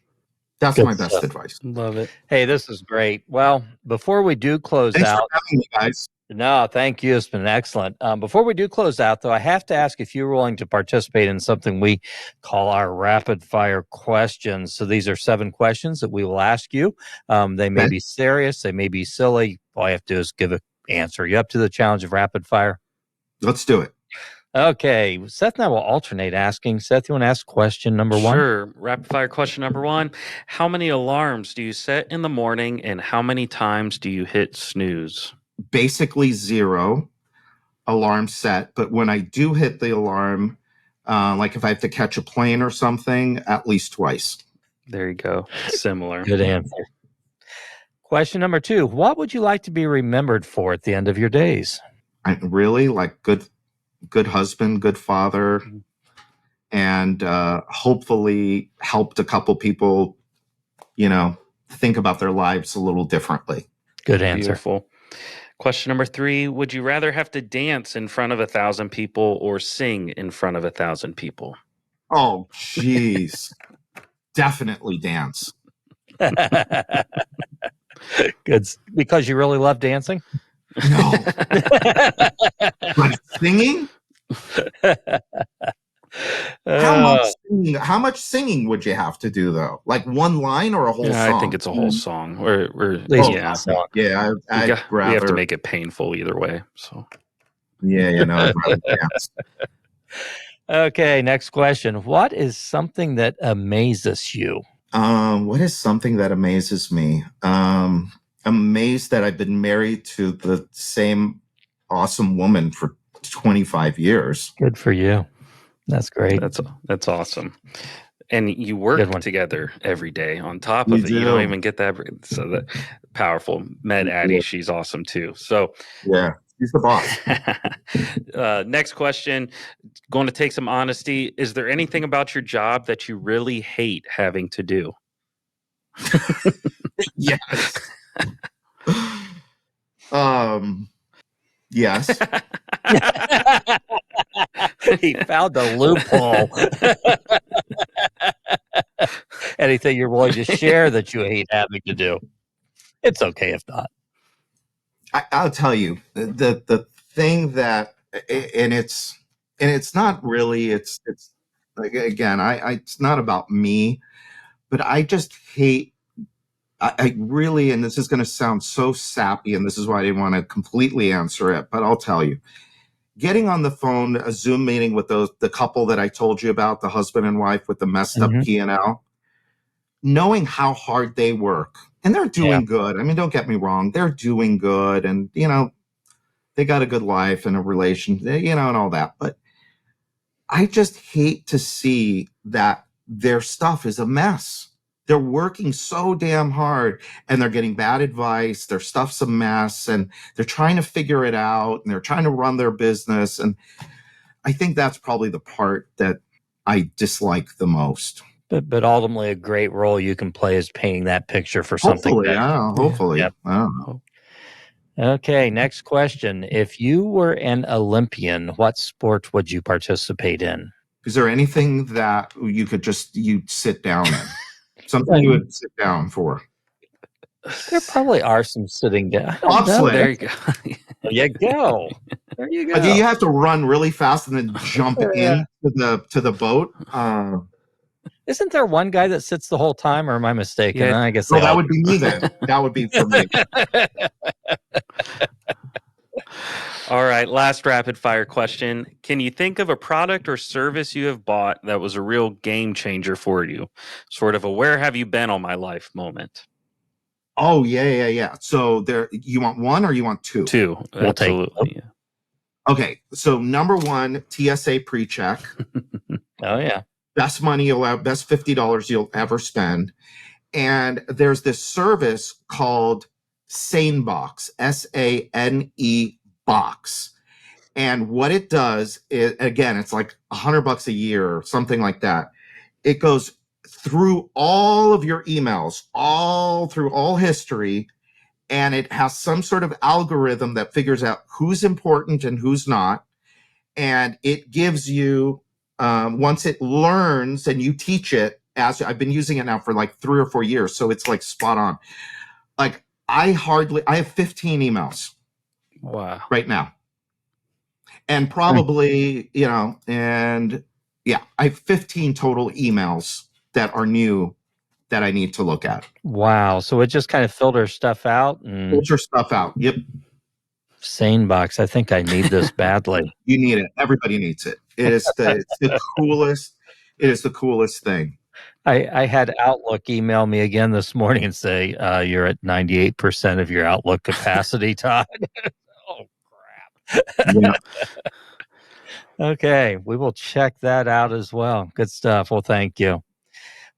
That's my best advice. Love it. Hey, this is great. Well, before we do close Thanks out, for having me, guys. No, thank you. It's been excellent. Before we do close out, though, I have to ask if you're willing to participate in something we call our rapid fire questions. So these are 7 questions that we will ask you. They may be serious. They may be silly. All you have to do is give an answer. You up to the challenge of rapid fire? Let's do it. Okay. Seth and I will alternate asking. Seth, you want to ask question number 1? Sure. Rapid fire question number 1. How many alarms do you set in the morning and how many times do you hit snooze? Basically 0 alarm set. But when I do hit the alarm, like if I have to catch a plane or something, at least twice. There you go. Similar. Good answer. Question number 2. What would you like to be remembered for at the end of your days? I really like good husband, good father, and hopefully helped a couple people, think about their lives a little differently. Good answer. Beautiful. Question number 3. Would you rather have to dance in front of 1,000 people or sing in front of 1,000 people? Oh, jeez. Definitely dance. Good. Because you really love dancing? No. But singing? How much singing would you have to do, though? Like one line or a whole song? I think it's a whole song. Or Song. Yeah, we have to make it painful either way. So I'd rather dance. Okay, next question. What is something that amazes you? What is something that amazes me? Amazed that I've been married to the same awesome woman for 25 years. Good for you. That's great. That's awesome. And you Good work one. together every day on top We of it. You don't do. even get that. So that powerful. Met Addie. She's awesome too. So Yeah, she's the boss. next question. Going to take some honesty. Is there anything about your job that you really hate having to do? Yes. Yes. He found a loophole. Anything you're willing to share that you hate having to do? It's okay if not. I'll tell you the thing that, and it's not really, it's like, again, it's not about me, but I just hate, I really, and this is going to sound so sappy, and this is why I didn't want to completely answer it, but I'll tell you, getting on the phone, a Zoom meeting with the couple that I told you about, the husband and wife with the messed up P&L, knowing how hard they work, and they're doing good. I mean, don't get me wrong, they're doing good, and they got a good life and a relation, and all that. But I just hate to see that their stuff is a mess. They're working so damn hard and they're getting bad advice. Their stuff's a mess and they're trying to figure it out and they're trying to run their business. And I think that's probably the part that I dislike the most. But ultimately, a great role you can play is painting that picture for something. Hopefully. Yep. I don't know. Okay, next question. If you were an Olympian, what sport would you participate in? Is there anything that you'd sit down in? Something you would sit down for? There probably are some sitting down. Bobsled. There you go. There you go. There you go. Do you have to run really fast and then jump in to the boat? Isn't there one guy that sits the whole time, or am I mistaken? Yeah. I guess that would be me then. That would be for me. All right, last rapid fire question. Can you think of a product or service you have bought that was a real game changer for you? Sort of a where have you been all my life moment. Oh, yeah. So you want one or you want two? Two. We'll absolutely. take. Okay, so number one, TSA pre-check. Oh, yeah. Best best $50 you'll ever spend. And there's this service called SaneBox, SANE box. And what it does is, again, it's like $100 a year or something like that. It goes through all of your emails, through all history, and it has some sort of algorithm that figures out who's important and who's not. And it gives you, once it learns and you teach it, as I've been using it now for like 3 or 4 years, so it's like spot on. Like I have 15 emails. Wow. Right now. And probably, I have 15 total emails that are new that I need to look at. Wow. So it just kind of filters stuff out and Filter stuff out. Yep. SaneBox. I think I need this badly. You need it. Everybody needs it. It's the coolest. It is the coolest thing. I had Outlook email me again this morning and say, you're at 98% of your Outlook capacity, Todd. Oh, crap. Yeah. Okay. We will check that out as well. Good stuff. Well, thank you.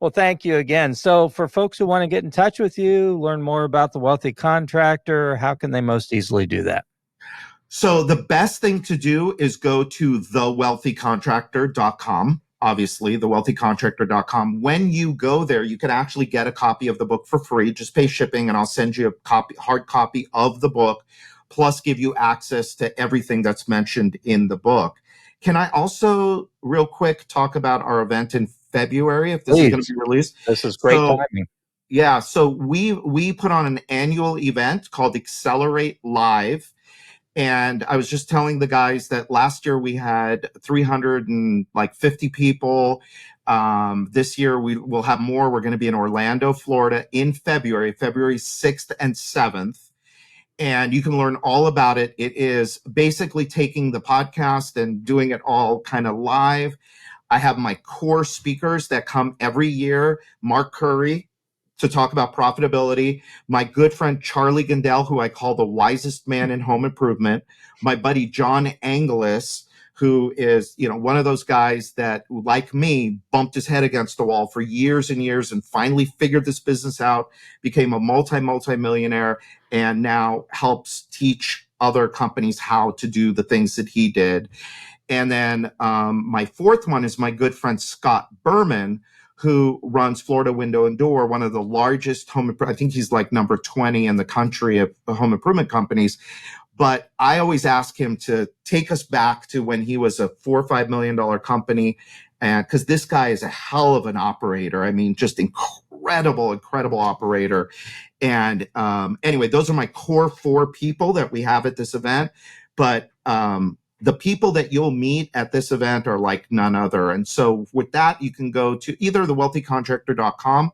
Well, thank you again. So for folks who want to get in touch with you, learn more about the Wealthy Contractor, how can they most easily do that? So the best thing to do is go to thewealthycontractor.com. Obviously, thewealthycontractor.com. When you go there, you can actually get a copy of the book for free. Just pay shipping and I'll send you a hard copy of the book, plus give you access to everything that's mentioned in the book. Can I also real quick talk about our event in February, if this is going to be released? This is great timing. Yeah, so we put on an annual event called Accelerate Live. And I was just telling the guys that last year we had 350 people. This year we will have more. We're going to be in Orlando, Florida in February 6th and 7th. and you can learn all about it. It is basically taking the podcast and doing it all kind of live. I have my core speakers that come every year. Mark Curry to talk about profitability. My good friend Charlie Gandell, who I call the wisest man in home improvement. My buddy John Angelis, who is, one of those guys that, like me, bumped his head against the wall for years and years and finally figured this business out, became a multi-millionaire, and now helps teach other companies how to do the things that he did. And then my fourth one is my good friend Scott Berman, who runs Florida Window and Door, one of the largest I think he's like number 20 in the country of home improvement companies. But I always ask him to take us back to when he was a $4 or $5 million company. And because this guy is a hell of an operator. I mean, just incredible operator. And anyway, those are my core 4 people that we have at this event. But the people that you'll meet at this event are like none other. And so with that, you can go to either thewealthycontractor.com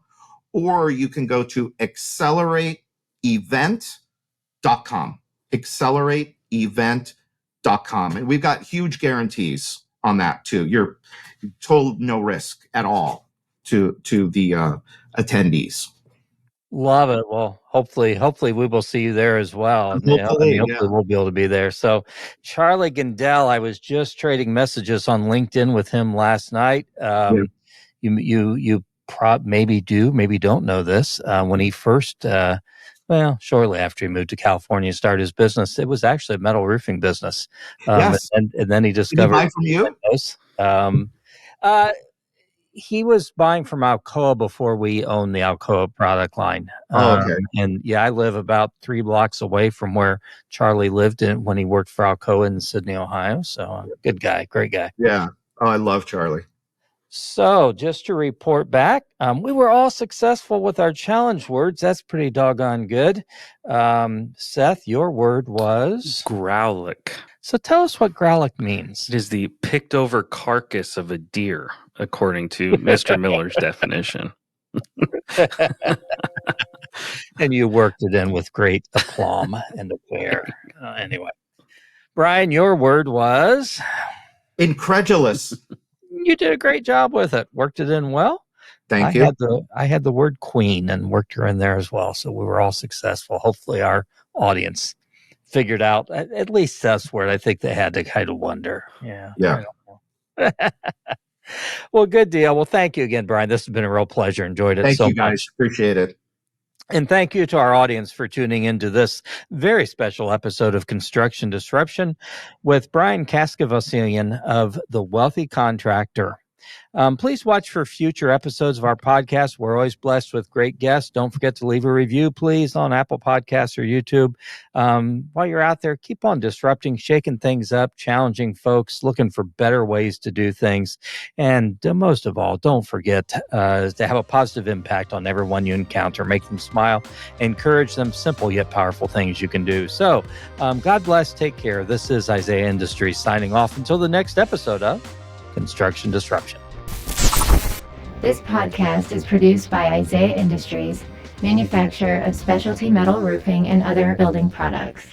or you can go to accelerateevent.com. accelerateevent.com. And we've got huge guarantees on that too. You're told no risk at all to the attendees. Love it. Well, hopefully we will see you there as well. Hopefully we'll be able to be there. So Charlie Gandell, I was just trading messages on LinkedIn with him last night. You maybe don't know this. When he first, shortly after he moved to California and started his business, it was actually a metal roofing business. Yes. And then he discovered. Did he buy from you? He was buying from Alcoa before we owned the Alcoa product line. Okay. And I live about 3 blocks away from where Charlie lived when he worked for Alcoa in Sydney, Ohio. So good guy, great guy. Yeah. Oh, I love Charlie. So just to report back, we were all successful with our challenge words. That's pretty doggone good. Seth, your word was? Growlic. So tell us what growlic means. It is the picked over carcass of a deer, according to Mr. Miller's definition. And you worked it in with great aplomb and affair. Anyway, Brian, your word was? Incredulous. You did a great job with it. Worked it in well. Thank you. I had the word queen and worked her in there as well. So we were all successful. Hopefully our audience figured out at least Seth's word. I think they had to kind of wonder. Yeah. Yeah. Well, good deal. Well, thank you again, Brian. This has been a real pleasure. Enjoyed it Thank so you, guys. much. Appreciate it. And thank you to our audience for tuning into this very special episode of Construction Disruption with Brian Kaskavalciyan of The Wealthy Contractor. Please watch for future episodes of our podcast. We're always blessed with great guests. Don't forget to leave a review, please, on Apple Podcasts or YouTube. While you're out there, keep on disrupting, shaking things up, challenging folks, looking for better ways to do things. And most of all, don't forget to have a positive impact on everyone you encounter. Make them smile, encourage them, simple yet powerful things you can do. So God bless, take care. This is Isaiah Industries signing off until the next episode of Construction Disruption. This podcast is produced by Isaiah Industries, manufacturer of specialty metal roofing and other building products.